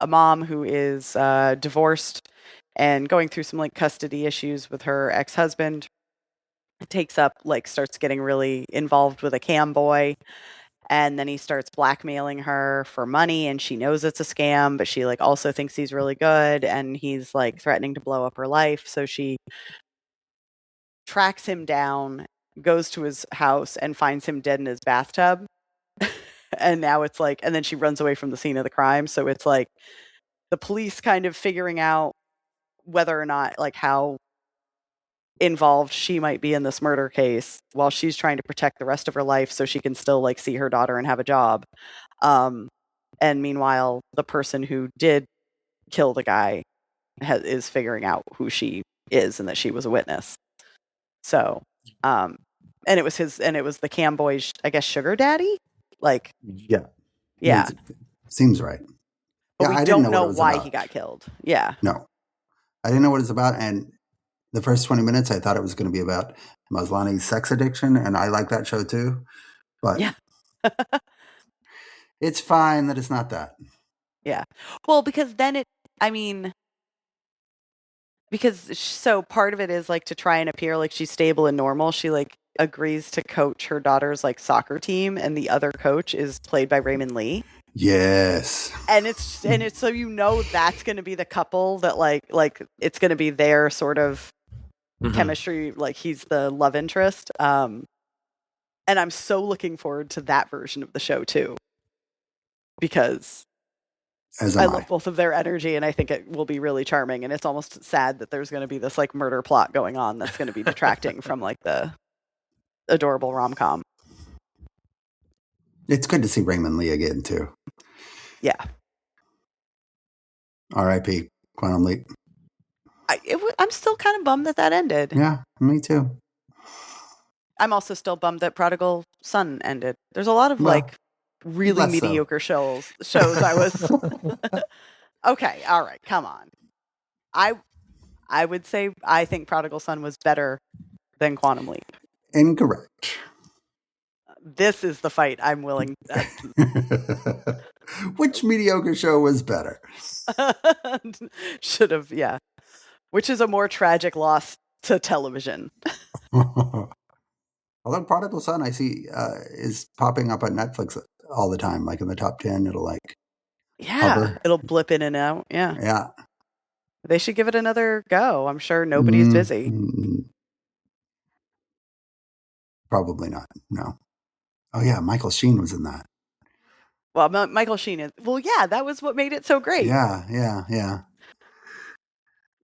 mom who is divorced and going through some like custody issues with her ex-husband, starts getting really involved with a cam boy. And then he starts blackmailing her for money, and she knows it's a scam, but she like also thinks he's really good, and he's like threatening to blow up her life. So she tracks him down, goes to his house, and finds him dead in his bathtub. And now it's like, and then she runs away from the scene of the crime. So it's like the police kind of figuring out whether or not, like, how involved she might be in this murder case while she's trying to protect the rest of her life so she can still like see her daughter and have a job. And meanwhile, the person who did kill the guy is figuring out who she is and that she was a witness. So, and it was the cam boy's, I guess, sugar daddy. Like, yeah, seems right. But we don't know why he got killed. Yeah, no, I didn't know what it's about, and the first 20 minutes, I thought it was going to be about Maslany's sex addiction, and I like that show too. But yeah, it's fine that it's not that. Yeah, well, because then so part of it is like to try and appear like she's stable and normal. She like agrees to coach her daughter's like soccer team, and the other coach is played by Raymond Lee. Yes. And it's so that's going to be the couple that like it's going to be their sort of chemistry, like he's the love interest. And I'm so looking forward to that version of the show too, because I love both of their energy, and I think it will be really charming. And it's almost sad that there's going to be this like murder plot going on that's going to be detracting from like the adorable rom-com. It's good to see Raymond Lee again too. Yeah. R.I.P. Quantum Leap. I'm still kind of bummed that ended. Yeah, me too. I'm also still bummed that Prodigal Son ended. There's a lot of like really mediocre shows I was okay, all right, come on. I would say I think Prodigal Son was better than Quantum Leap. Incorrect. This is the fight I'm willing Which mediocre show was better? Should have, yeah. Which is a more tragic loss to television. Although Prodigal Son, I see, is popping up on Netflix all the time. Like in the top 10, it'll like hover. It'll blip in and out. Yeah. Yeah. They should give it another go. I'm sure nobody's busy. Probably not. No. Oh yeah, Michael Sheen was in that. Well, Michael Sheen is. Well, yeah, that was what made it so great. Yeah.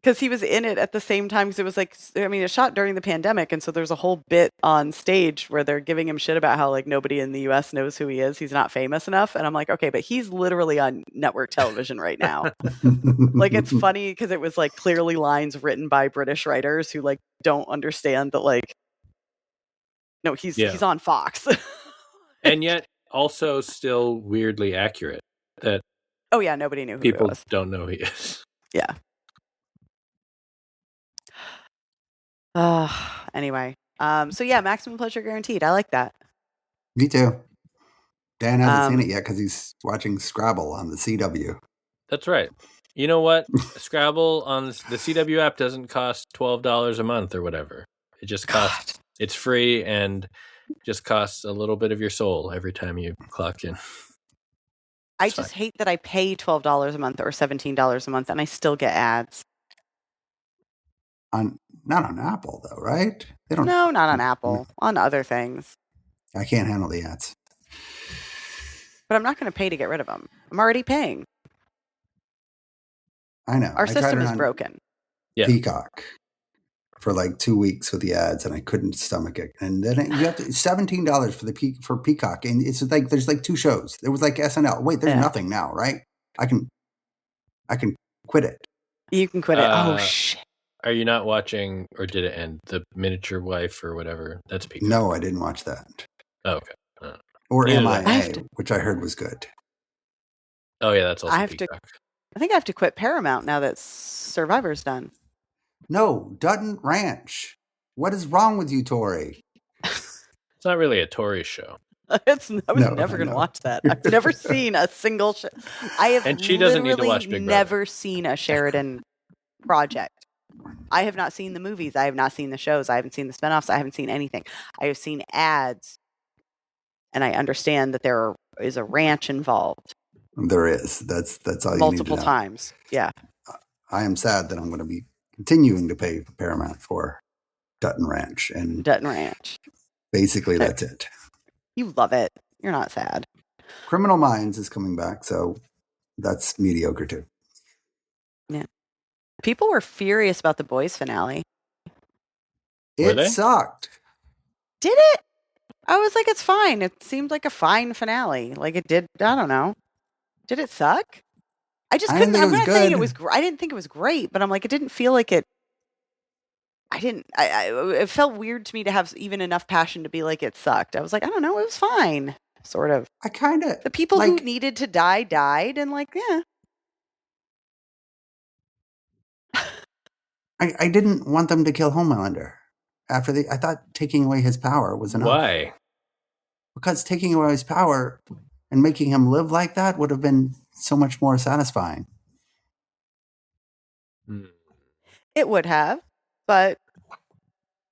because he was in it at the same time. Because it was like, I mean, it shot during the pandemic, and so there's a whole bit on stage where they're giving him shit about how like nobody in the U.S. knows who he is. He's not famous enough, and I'm like, okay, but he's literally on network television right now. Like, it's funny because it was like clearly lines written by British writers who like don't understand that like, no, he's on Fox, and yet also still weirdly accurate. That oh yeah, nobody knew who people he was. Don't know who he is. Yeah. Anyway, so yeah, maximum pleasure guaranteed. I like that. Me too. Dan hasn't seen it yet because he's watching Scrabble on the CW. That's right. You know what? Scrabble on the CW app doesn't cost $12 a month or whatever. It just costs. It's free and just costs a little bit of your soul every time you clock in. I just hate that I pay $12 a month or $17 a month and I still get ads. Not on Apple though, right? They don't. No, not on Apple. On other things. I can't handle the ads. But I'm not going to pay to get rid of them. I'm already paying. I know. Our system is broken. Peacock for like 2 weeks with the ads, and I couldn't stomach it. And then you have to $17 for Peacock, and it's like there's like 2 shows. There was like SNL. Wait, there's nothing now, right? I can quit it. You can quit it. Oh shit. Are you not watching, or did it end? The Miniature Wife or whatever? That's Peacock. No, I didn't watch that. Oh, okay. Or MIA, which I heard was good. Oh yeah, that's also Peacock. I think I have to quit Paramount now that Survivor's done. No, Dutton Ranch. What is wrong with you, Tori? It's not really a Tori show. I was never going to watch that. I've never seen a single show. And she doesn't need to watch Big Brother. Never seen a Sheridan project. I have not seen the movies. I have not seen the shows. I haven't seen the spinoffs. I haven't seen anything. I have seen ads. And I understand that there is a ranch involved. There is. That's all you need to know. Multiple times. Yeah. I am sad that I'm going to be continuing to pay Paramount for Dutton Ranch. And Dutton Ranch. Basically, that's it. You love it. You're not sad. Criminal Minds is coming back, so that's mediocre too. Yeah. People were furious about the Boys finale. It sucked. Did it? I was like, it's fine. It seemed like a fine finale. Like it did. I don't know. Did it suck? I just couldn't. I'm not saying it was. I didn't think it was great, but I'm like, it didn't feel like it. I didn't. It felt weird to me to have even enough passion to be like it sucked. I was like, I don't know. It was fine. Sort of. I kind of. The people who needed to die died, and like, yeah. I didn't want them to kill Homelander. I thought taking away his power was enough. Why? Because taking away his power and making him live like that would have been so much more satisfying. It would have, but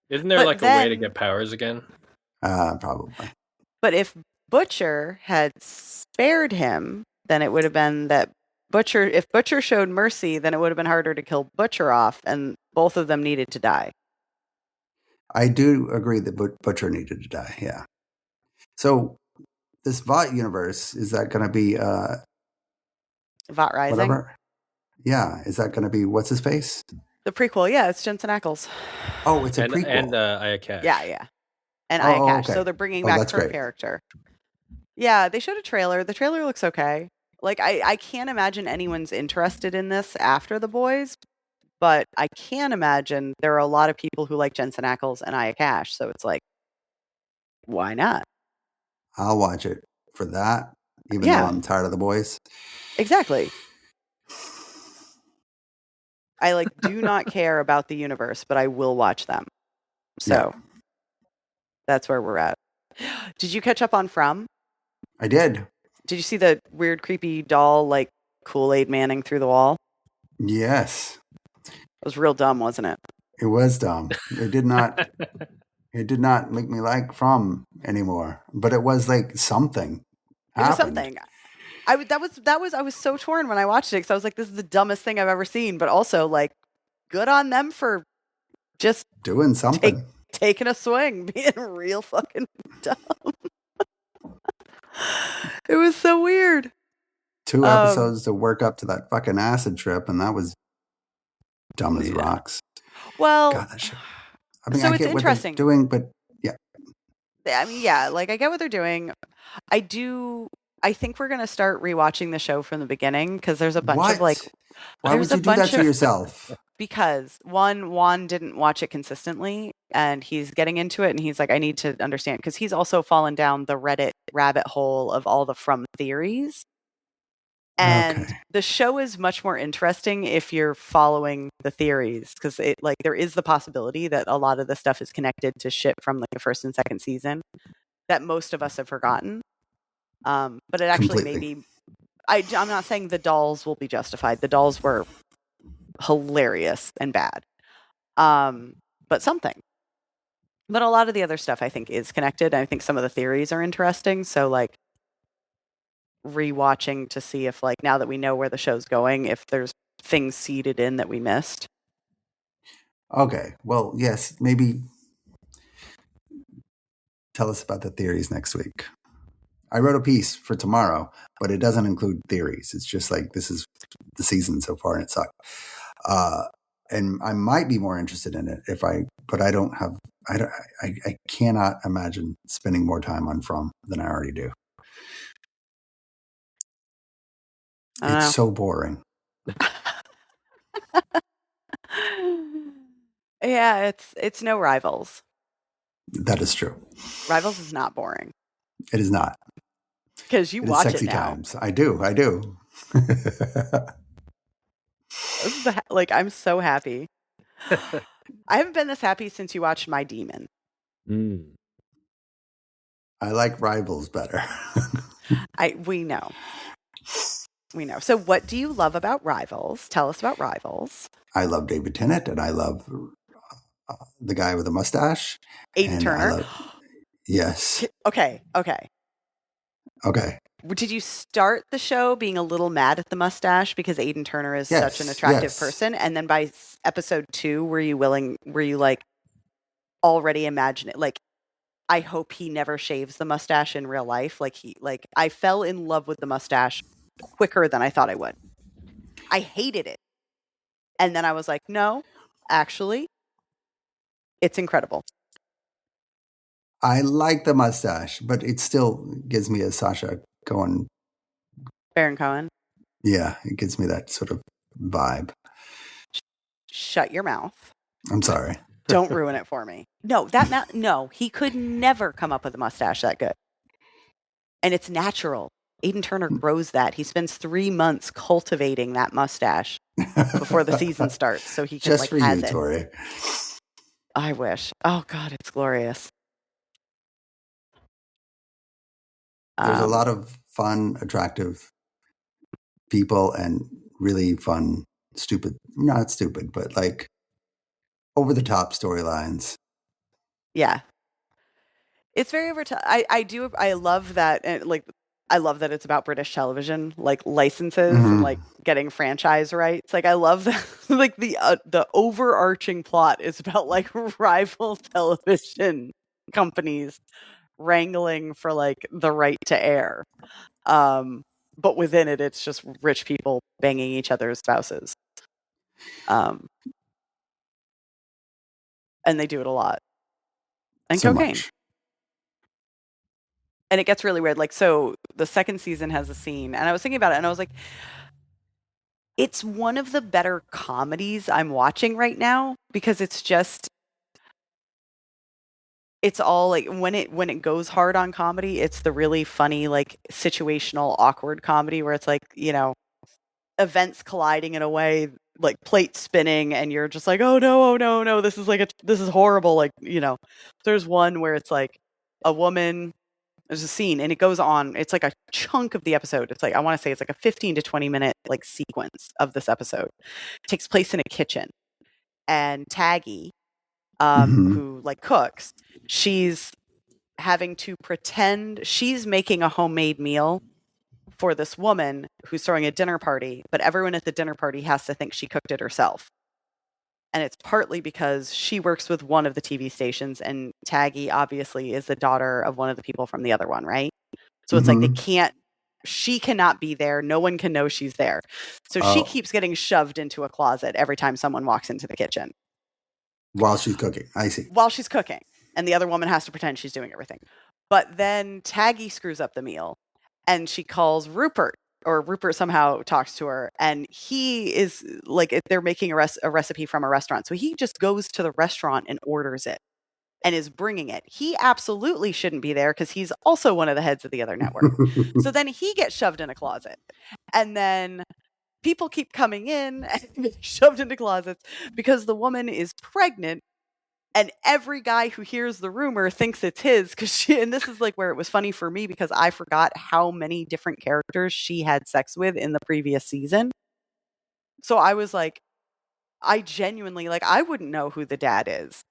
isn't there like a way to get powers again? Probably. But if Butcher had spared him, then it would have been that if Butcher showed mercy, then it would have been harder to kill Butcher off, and both of them needed to die. I do agree that Butcher needed to die, yeah. So, this Vought universe, is that going to be... Vought Rising? Whatever? Yeah, is that going to be... What's his face? The prequel, yeah, it's Jensen Ackles. Oh, it's a prequel. And Aya Cash. Yeah. And Aya Cash, okay. So they're bringing back her character. Yeah, they showed a trailer. The trailer looks okay. Like, I can't imagine anyone's interested in this after The Boys, but I can imagine there are a lot of people who like Jensen Ackles and Aya Cash, so it's like, why not? I'll watch it for that, even though I'm tired of The Boys. Exactly. I do not care about the universe, but I will watch them. So that's where we're at. Did you catch up on From? I did. Did you see the weird, creepy doll, Kool-Aid Manning through the wall? Yes. It was real dumb, wasn't it? It was dumb. It did not. It did not make me like From anymore. But it was something. It was something. I was so torn when I watched it because I was like, this is the dumbest thing I've ever seen. But also, good on them for just doing something, taking a swing, being real fucking dumb. It was so weird. 2 episodes to work up to that fucking acid trip, and that was dumb as rocks. Well, God, that show. I mean, so I it's get interesting. what they're doing, but yeah. I mean, yeah, like I get what they're doing. I think we're gonna start rewatching the show from the beginning because there's a bunch of like. Why would you do that to yourself? Because Juan didn't watch it consistently, and he's getting into it, and he's like, I need to understand because he's also fallen down the Reddit rabbit hole of all the From theories. And the show is much more interesting if you're following the theories because it like there is the possibility that a lot of the stuff is connected to shit from like the first and second season that most of us have forgotten. But it actually maybe I'm not saying the dolls will be justified. The dolls were hilarious and bad. But something. But a lot of the other stuff I think is connected. I think some of the theories are interesting. So like rewatching to see if like now that we know where the show's going, if there's things seeded in that we missed. Okay. Well, yes, maybe tell us about the theories next week. I wrote a piece for tomorrow, but it doesn't include theories. It's just like this is the season so far and it sucked. And I might be more interested in it but I cannot imagine spending more time on From than I already do. It's so boring. Yeah, it's no Rivals. That is true. Rivals is not boring. It is not. Because you watch sexy it now. Times. I do. Like, I'm so happy. I haven't been this happy since you watched My Demon. I like Rivals better. We know. So what do you love about Rivals? Tell us about Rivals. I love David Tennant, and I love the guy with the mustache. Aidan Turner. Yes. Okay. Did you start the show being a little mad at the mustache because Aidan Turner is such an attractive person? And then by episode 2, were you like already imagine it? Like, I hope he never shaves the mustache in real life. I fell in love with the mustache quicker than I thought I would. I hated it. And then I was like, no, actually, it's incredible. I like the mustache, but it still gives me a Sacha Cohen. Baron Cohen? Yeah, it gives me that sort of vibe. Shut your mouth. I'm sorry. Don't ruin it for me. No, no, he could never come up with a mustache that good. And it's natural. Aidan Turner grows that. He spends 3 months cultivating that mustache before the season starts, so he can just for you, Tori. I wish. Oh God, it's glorious. There's a lot of fun, attractive people and really fun, not stupid, but like over the top storylines. Yeah. It's very over top. I love that. And like, I love that it's about British television, like licenses and like getting franchise rights. Like, I love that. Like the overarching plot is about like rival television companies wrangling for like the right to air. But within it, it's just rich people banging each other's spouses. And they do it a lot. And so cocaine. Much. And it gets really weird. Like, so the second season has a scene, and I was thinking about it, and I was like, it's one of the better comedies I'm watching right now because it's all like when it goes hard on comedy, it's the really funny, like situational, awkward comedy where it's like, you know, events colliding in a way, like plate spinning, and you're just like, oh no, this is horrible. Like, you know, there's one where it's like a woman. There's a scene and it goes on. It's like a chunk of the episode. It's like, I want to say it's like a 15 to 20 minute like sequence of this episode. It takes place in a kitchen, and Taggy, who like cooks, she's having to pretend she's making a homemade meal for this woman who's throwing a dinner party, but everyone at the dinner party has to think she cooked it herself. And it's partly because she works with one of the TV stations, and Taggy obviously is the daughter of one of the people from the other one, right? So it's like they can't she cannot be there. No one can know she's there. So she keeps getting shoved into a closet every time someone walks into the kitchen. While she's cooking. I see. While she's cooking. And the other woman has to pretend she's doing everything. But then Taggy screws up the meal and she calls Rupert, or Rupert somehow talks to her, and he is like, they're making a recipe from a restaurant. So he just goes to the restaurant and orders it and is bringing it. He absolutely shouldn't be there because he's also one of the heads of the other network. So then he gets shoved in a closet. And then people keep coming in and being shoved into closets because the woman is pregnant. And every guy who hears the rumor thinks it's his, and this is like where it was funny for me because I forgot how many different characters she had sex with in the previous season. So I was like, I genuinely, like, I wouldn't know who the dad is.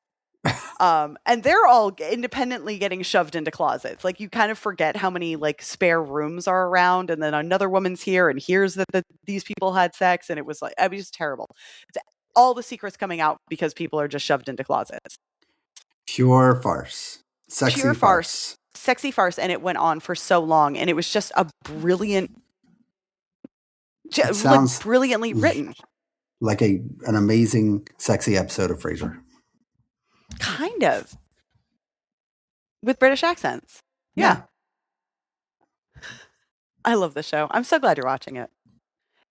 And they're all independently getting shoved into closets. Like, you kind of forget how many like spare rooms are around, and then another woman's here and hears that these people had sex, and it was like, I mean, it's terrible. All the secrets coming out because people are just shoved into closets. Pure farce. Sexy farce. Sexy farce. And it went on for so long. And it was just a brilliant, sounds brilliantly written. Like an amazing, sexy episode of Frasier. Kind of. With British accents. Yeah. I love the show. I'm so glad you're watching it.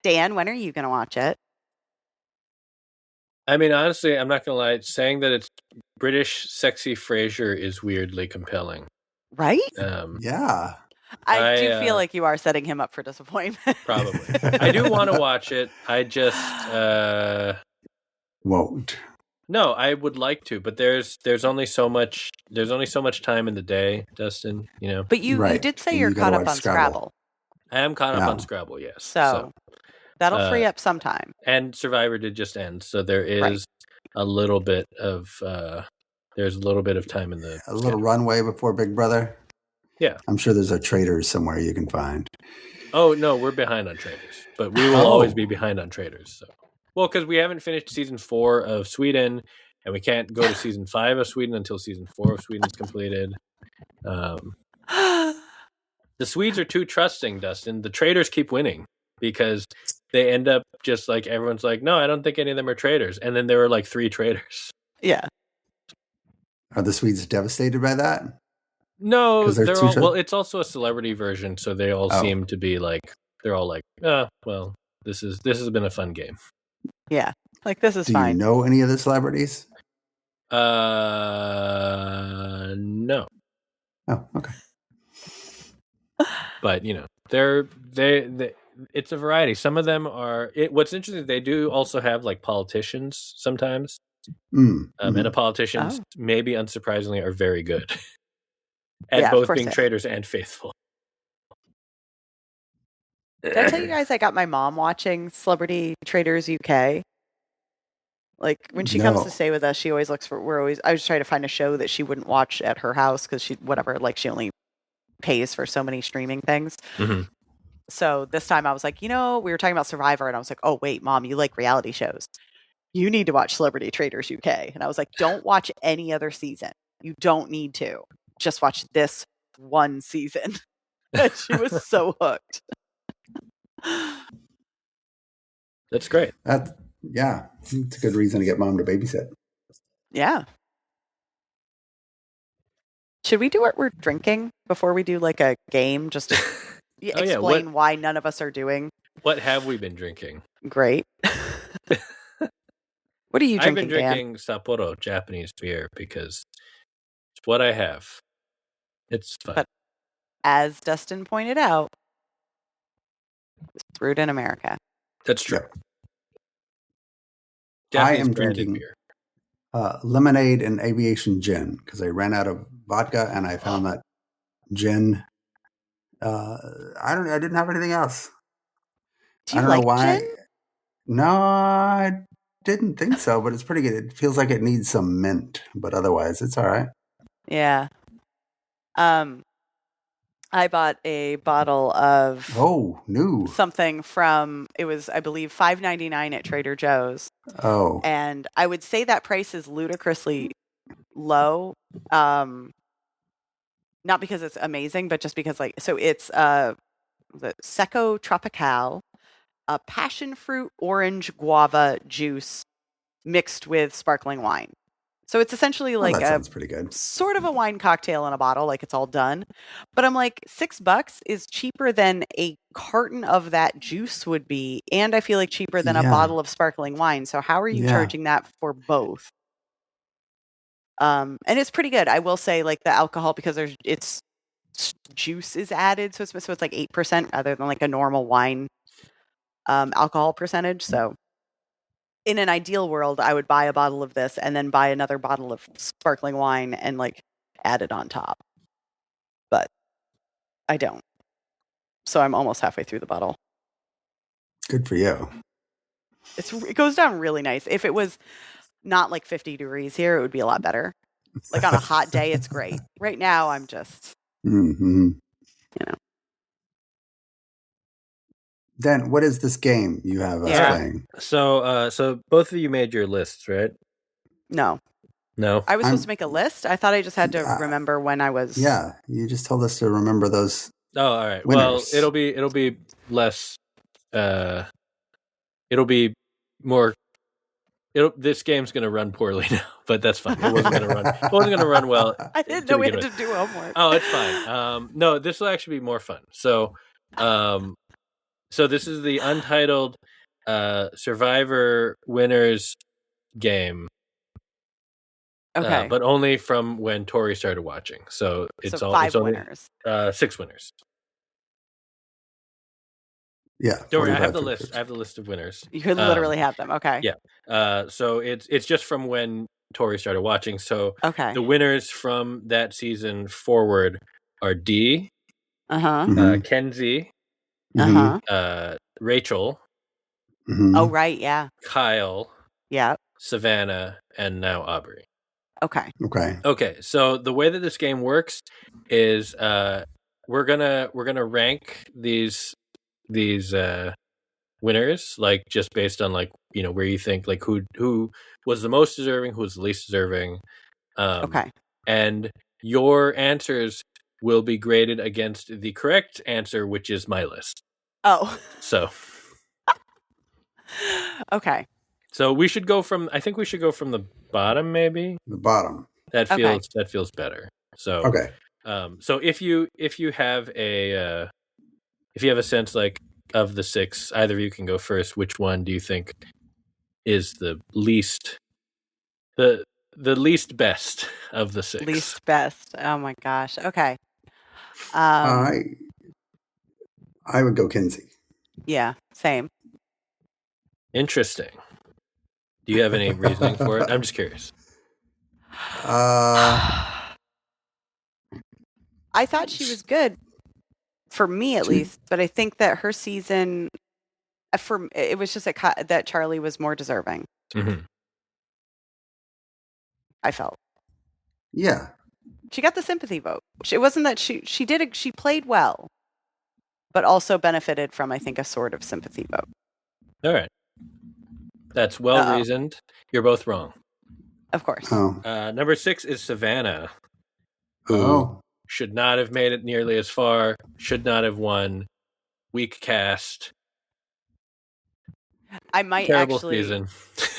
Dan, when are you going to watch it? I mean, honestly, I'm not going to lie. Saying that it's British sexy Frasier is weirdly compelling. Right? Yeah. I do feel like you are setting him up for disappointment. Probably. I do want to watch it. I just... won't. No, I would like to, but there's only so much time in the day, Dustin, you know. But you did say you're caught up on Scrabble. I am caught up on Scrabble, yes. So that'll free up some time. And Survivor did just end, so there is a little bit of there's a little bit of time in the little runway before Big Brother. Yeah. I'm sure there's a Traitors somewhere you can find. Oh, no, we're behind on Traitors, but we will always be behind on Traitors. So. Well, because we haven't finished season 4 of Sweden, and we can't go to season 5 of Sweden until season 4 of Sweden is completed. The Swedes are too trusting, Dustin. The Traitors keep winning because they end up just like everyone's like, no, I don't think any of them are traitors. And then there were like 3 traitors. Yeah. Are the Swedes devastated by that? No, they're all, well, it's also a celebrity version, so they all seem to be like, they're all like, well, this has been a fun game. Yeah, like this is fine. Do you know any of the celebrities? No. Oh, okay. But you know, they it's a variety. Some of them are. What's interesting, they do also have like politicians sometimes, and the politicians, maybe unsurprisingly, are very good at both being traitors and faithful. Did I tell you guys I got my mom watching Celebrity Traitors UK? Like when she comes to stay with us, she always looks for. I was trying to find a show that she wouldn't watch at her house because she she only pays for so many streaming things. Mm-hmm. So this time I was like, we were talking about Survivor, and I was like, oh wait, Mom, you like reality shows? You need to watch Celebrity Traitors UK. And I was like, don't watch any other season. You don't need to. Just watch this one season. And she was so hooked. That's great. Yeah, it's a good reason to get Mom to babysit. Yeah. Should we do what we're drinking before we do like a game? Just to explain why none of us are doing. What have we been drinking? Great. What are you drinking, I've been drinking Sapporo Japanese beer because it's what I have. It's fun. But as Dustin pointed out, it's brewed in America. That's true. I am drinking beer. Lemonade and aviation gin because I ran out of vodka and I found that gin. I didn't have anything else. Do you like know why. Gin? No, I didn't think so, but it's pretty good. It feels like it needs some mint, but otherwise it's all right. Yeah. I bought a bottle of new something from, it was, I believe, $5.99 at Trader Joe's. Oh. And I would say that price is ludicrously low. Not because it's amazing, but just because so it's Seco Tropical, a passion fruit orange guava juice mixed with sparkling wine. So it's essentially like that sounds pretty good. Sort of a wine cocktail in a bottle, like it's all done. But I'm like, $6 is cheaper than a carton of that juice would be, and I feel like cheaper than a bottle of sparkling wine. So how are you charging that for both? And it's pretty good. I will say, like the alcohol, because it's juice is added, so it's like 8% rather than like a normal wine alcohol percentage. So in an ideal world, I would buy a bottle of this and then buy another bottle of sparkling wine and like add it on top. But I don't. So I'm almost halfway through the bottle. Good for you. It goes down really nice. If it was not like 50 degrees here, it would be a lot better. Like on a hot day, it's great. Right now, I'm just, Dan, what is this game you have us playing? So both of you made your lists, right? No. I was supposed to make a list. I thought I just had to remember when I was. Yeah, you just told us to remember those. Oh, all right. Winners. Well, it'll be less. It'll be more. This game's going to run poorly now, but that's fine. It wasn't going to run. It wasn't going to run well. I didn't know we had to do homework. Oh, it's fine. No, this will actually be more fun. So this is the Untitled Survivor Winners game. Okay, but only from when Tori started watching. So it's all 5 winners. 6 winners. Yeah. Don't worry, I have the list. I have the list of winners. You literally have them. Okay. Yeah. So it's just from when Tori started watching. So the winners from that season forward are Dee, Kenzie, Rachel. Oh right, yeah. Kyle. Yeah. Savannah, and now Aubrey. Okay. So the way that this game works is we're gonna rank these winners, like just based on like where you think like who was the most deserving, who was the least deserving. And your answers will be graded against the correct answer, which is my list. Oh. So. Okay. So we should go from. I think we should go from the bottom, maybe. The bottom. That feels better. So okay. So if you have a sense like of the 6, either of you can go first. Which one do you think is the least best of the 6? Least best. Oh my gosh. Okay. I would go Kenzie. Yeah. Same. Interesting. Do you have any reasoning for it? I'm just curious. I thought she was good, for me at least, but I think that her season, it was just that Charlie was more deserving. Mm-hmm. I felt. Yeah. She got the sympathy vote. It wasn't that she played well, but also benefited from, I think, a sort of sympathy vote. All right. That's well reasoned. You're both wrong. Of course. Oh. Number 6 is Savannah, who should not have made it nearly as far, should not have won. Weak cast. I might Terrible actually. Season.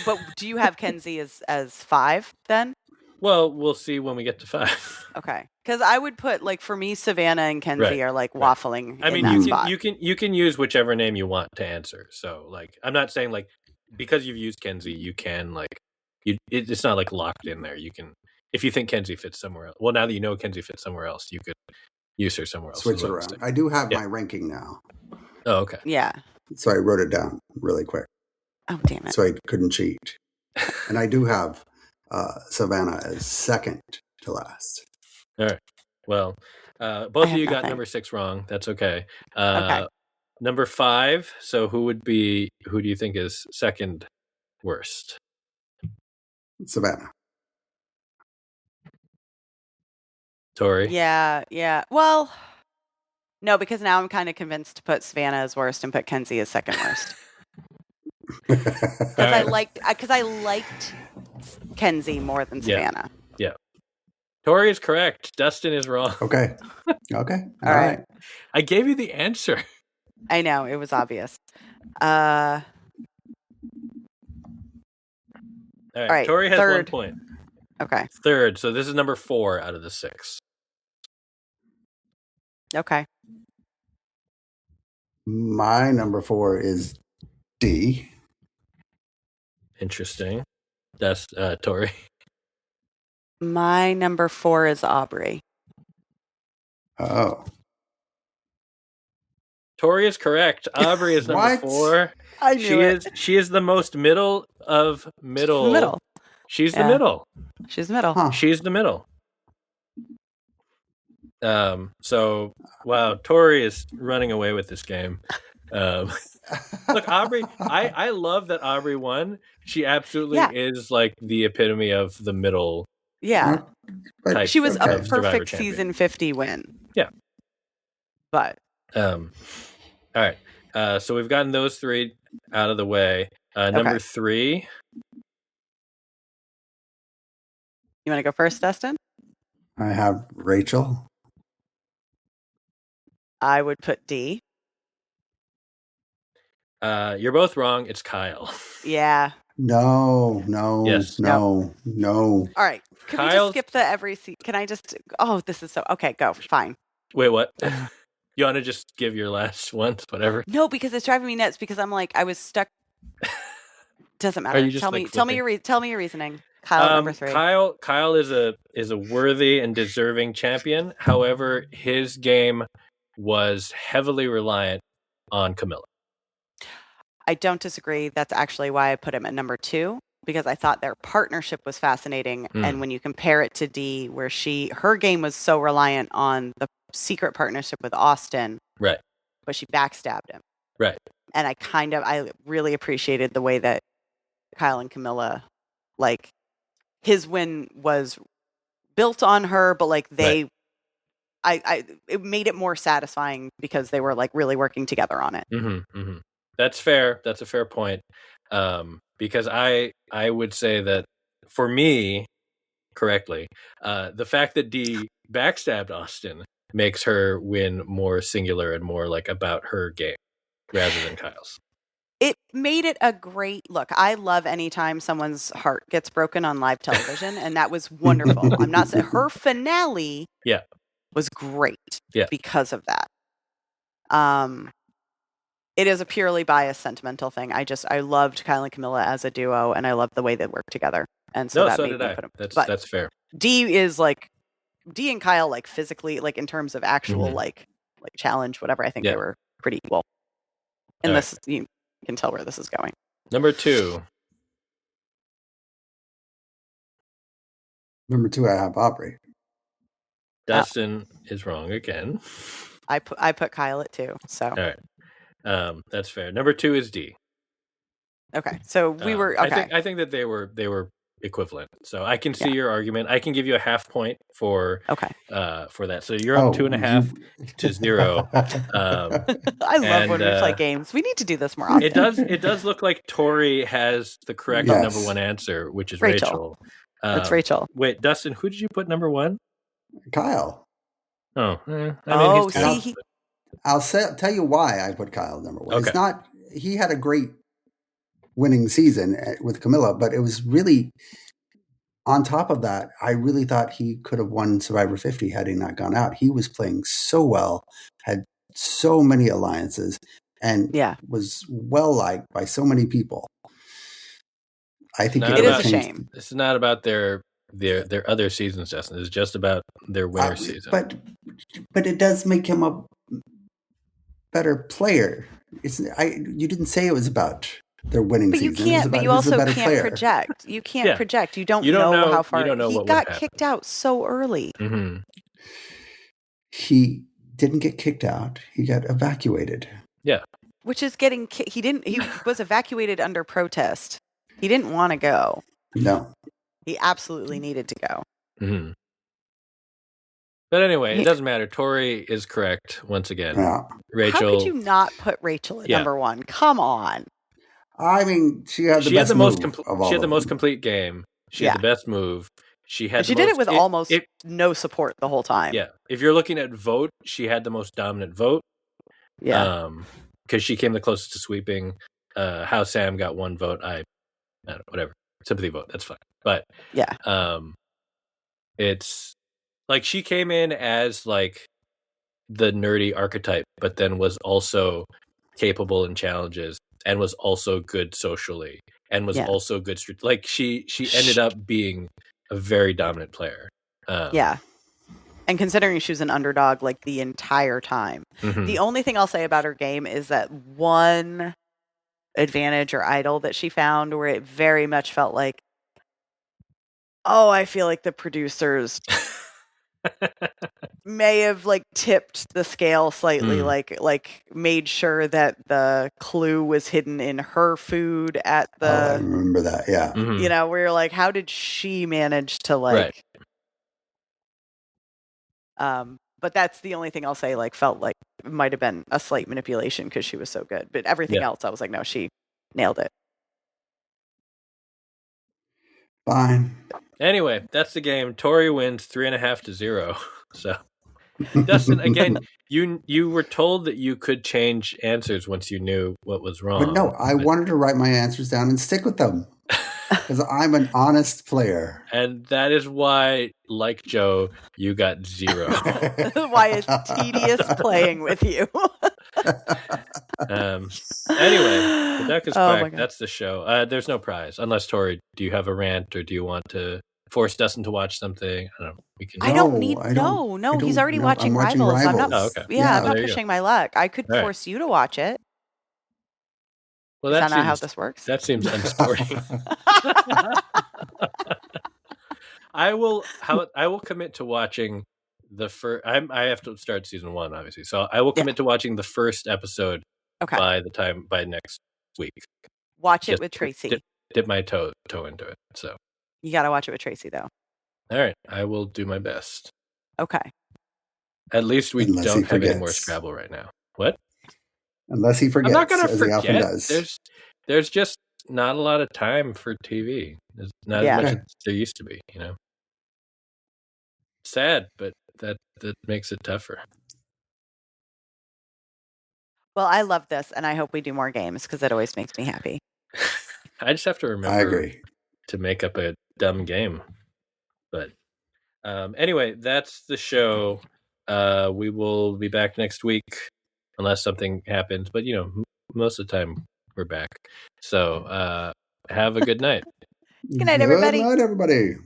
But do you have Kenzie as 5 then? Well, we'll see when we get to 5. Okay, because I would put like for me, Savannah and Kenzie are like waffling. I mean, you can use whichever name you want to answer. So, like, I'm not saying like because you've used Kenzie, you can like it's not like locked in there. You can, if you think Kenzie fits somewhere else. Well, now that you know Kenzie fits somewhere else, you could use her somewhere else. Switch it around. I do have my ranking now. Oh, okay. Yeah. So I wrote it down really quick. Oh, damn it! So I couldn't cheat, and I do have Savannah as second to last. All right. Well, both of you got number 6 wrong. That's okay. Okay. Number 5. So who do you think is second worst? Savannah. Tori? Yeah. Well, no, because now I'm kind of convinced to put Savannah as worst and put Kenzie as second worst. Because I liked Kenzie more than Savannah. Yeah. Tori is correct. Dustin is wrong. Okay. All right. I gave you the answer. I know, it was obvious. All right, Tori has 1 point. Okay. Third, so this is number 4 out of the 6. Okay. My number 4 is D. Interesting. That's Tori. My number 4 is Aubrey. Oh. Tori is correct. Aubrey is number 4. I knew it. She is the most middle of middle. She's the middle. She's the middle. Huh. She's the middle. So wow, Tori is running away with this game. Look, Aubrey, I love that Aubrey won. She absolutely is like the epitome of the middle. Yeah. But she was a of perfect season 50 win. Yeah. But all right. So we've gotten those 3 out of the way. Number 3. You want to go first, Dustin? I have Rachel. I would put D. You're both wrong. It's Kyle. Yeah. No. Yes. No. All right. Can we just skip the every seat? Can I just? Oh, this is so. Okay, go. Fine. Wait, what? You want to just give your last ones, whatever? No, because it's driving me nuts. Because I'm like, I was stuck. Doesn't matter. Tell me your reasoning. Kyle, number 3. Kyle is a worthy and deserving champion. However, his game was heavily reliant on Camilla. I don't disagree. That's actually why I put him at number 2, because I thought their partnership was fascinating. And when you compare it to D, where her game was so reliant on the secret partnership with Austin, right? But she backstabbed him, right? And I really appreciated the way that Kyle and Camilla, like, his win was built on her, but like it made it more satisfying because they were like really working together on it. Mm-hmm, mm-hmm. That's fair. That's a fair point. Because I would say that for me, correctly, the fact that D backstabbed Austin makes her win more singular and more like about her game rather than Kyle's. It made it a great look. I love anytime someone's heart gets broken on live television, and that was wonderful. I'm not saying her finale was great because of that. It is a purely biased, sentimental thing. I loved Kyle and Camilla as a duo, and I loved the way they worked together. And so that made me put them. That's fair. D and Kyle, like physically, like in terms of actual like challenge, whatever. I think they were pretty equal. And you can tell where this is going. Number 2. Number 2, I have Aubrey. Dustin is wrong again. I put Kyle at 2. So all right. That's fair. Number 2 is D. Okay, so we were okay. I think that they were equivalent. So I can see your argument. I can give you a half point for that. So you're up 2.5 to 0. I love when we play games. We need to do this more often. It does look like Tori has the correct number 1 answer, which is Rachel. It's Rachel. Wait, Dustin, who did you put number 1? Kyle. Oh, I'll tell you why I put Kyle number 1. Okay. It's not. He had a great winning season with Camilla, but it was really on top of that. I really thought he could have won Survivor 50 had he not gone out. He was playing so well, had so many alliances, and was well liked by so many people. I think it is a shame. It's not about their other seasons, Justin. It's just about their winter season. But it does make him a better player. You didn't say it was about their winning season. You also can't project. You can't project. You don't know how far. He got kicked out so early. Mm-hmm. He didn't get kicked out. He got evacuated. Yeah. Which is getting. He was evacuated under protest. He didn't want to go. No. He absolutely needed to go. Mm-hmm. But anyway, it doesn't matter. Tori is correct once again. Yeah. Rachel. How could you not put Rachel at number 1? Come on. I mean, she had the best move of all. She had the most complete game. She had the best move. She did it with almost no support the whole time. Yeah. If you're looking at vote, she had the most dominant vote. Yeah. because she came the closest to sweeping. How Sam got 1 vote, I don't know, whatever, sympathy vote, that's fine. But yeah, it's like she came in as like the nerdy archetype, but then was also capable in challenges and was also good socially and was also good. Like she ended up being a very dominant player. Yeah. And considering she was an underdog like the entire time, the only thing I'll say about her game is that one advantage or idol that she found where it very much felt like, oh, I feel like the producers may have like tipped the scale slightly, like made sure that the clue was hidden in her food at the. I remember that, yeah. You know, where you're like, how did she manage to like? Right. But that's the only thing I'll say. Like, felt like it might have been a slight manipulation because she was so good. But everything else, I was like, no, she nailed it. Fine. Anyway, that's the game. Tori wins 3.5-0. So, Dustin, again, you were told that you could change answers once you knew what was wrong. But no, I wanted to write my answers down and stick with them because I'm an honest player. And that is why, like Joe, you got 0. Why it's tedious playing with you. Anyway, the duck is quack. That's the show. There's no prize unless Tori. Do you have a rant, or do you want to force Dustin to watch something? I don't know. We can. No. He's already watching Rivals. I'm not. Oh, okay. I'm not pushing my luck. I could force you to watch it. Well, that's not how this works. That seems unsporting. I will commit to watching the first. I have to start season 1, obviously. So I will commit to watching the first episode by next week. Watch it with Tracy. Dip my toe into it. So you got to watch it with Tracy, though. All right, I will do my best. Okay. At least we don't have any more Scrabble right now. What? Unless he forgets. I'm not going to forget. He often does. There's just not a lot of time for TV. There's not as much as there used to be. You know. Sad, but that makes it tougher. Well, I love this, and I hope we do more games because it always makes me happy. I just have to remember to make up a dumb game. But anyway, that's the show. We will be back next week unless something happens. But, most of the time we're back. So have a good night. Good night, everybody. Good night, everybody.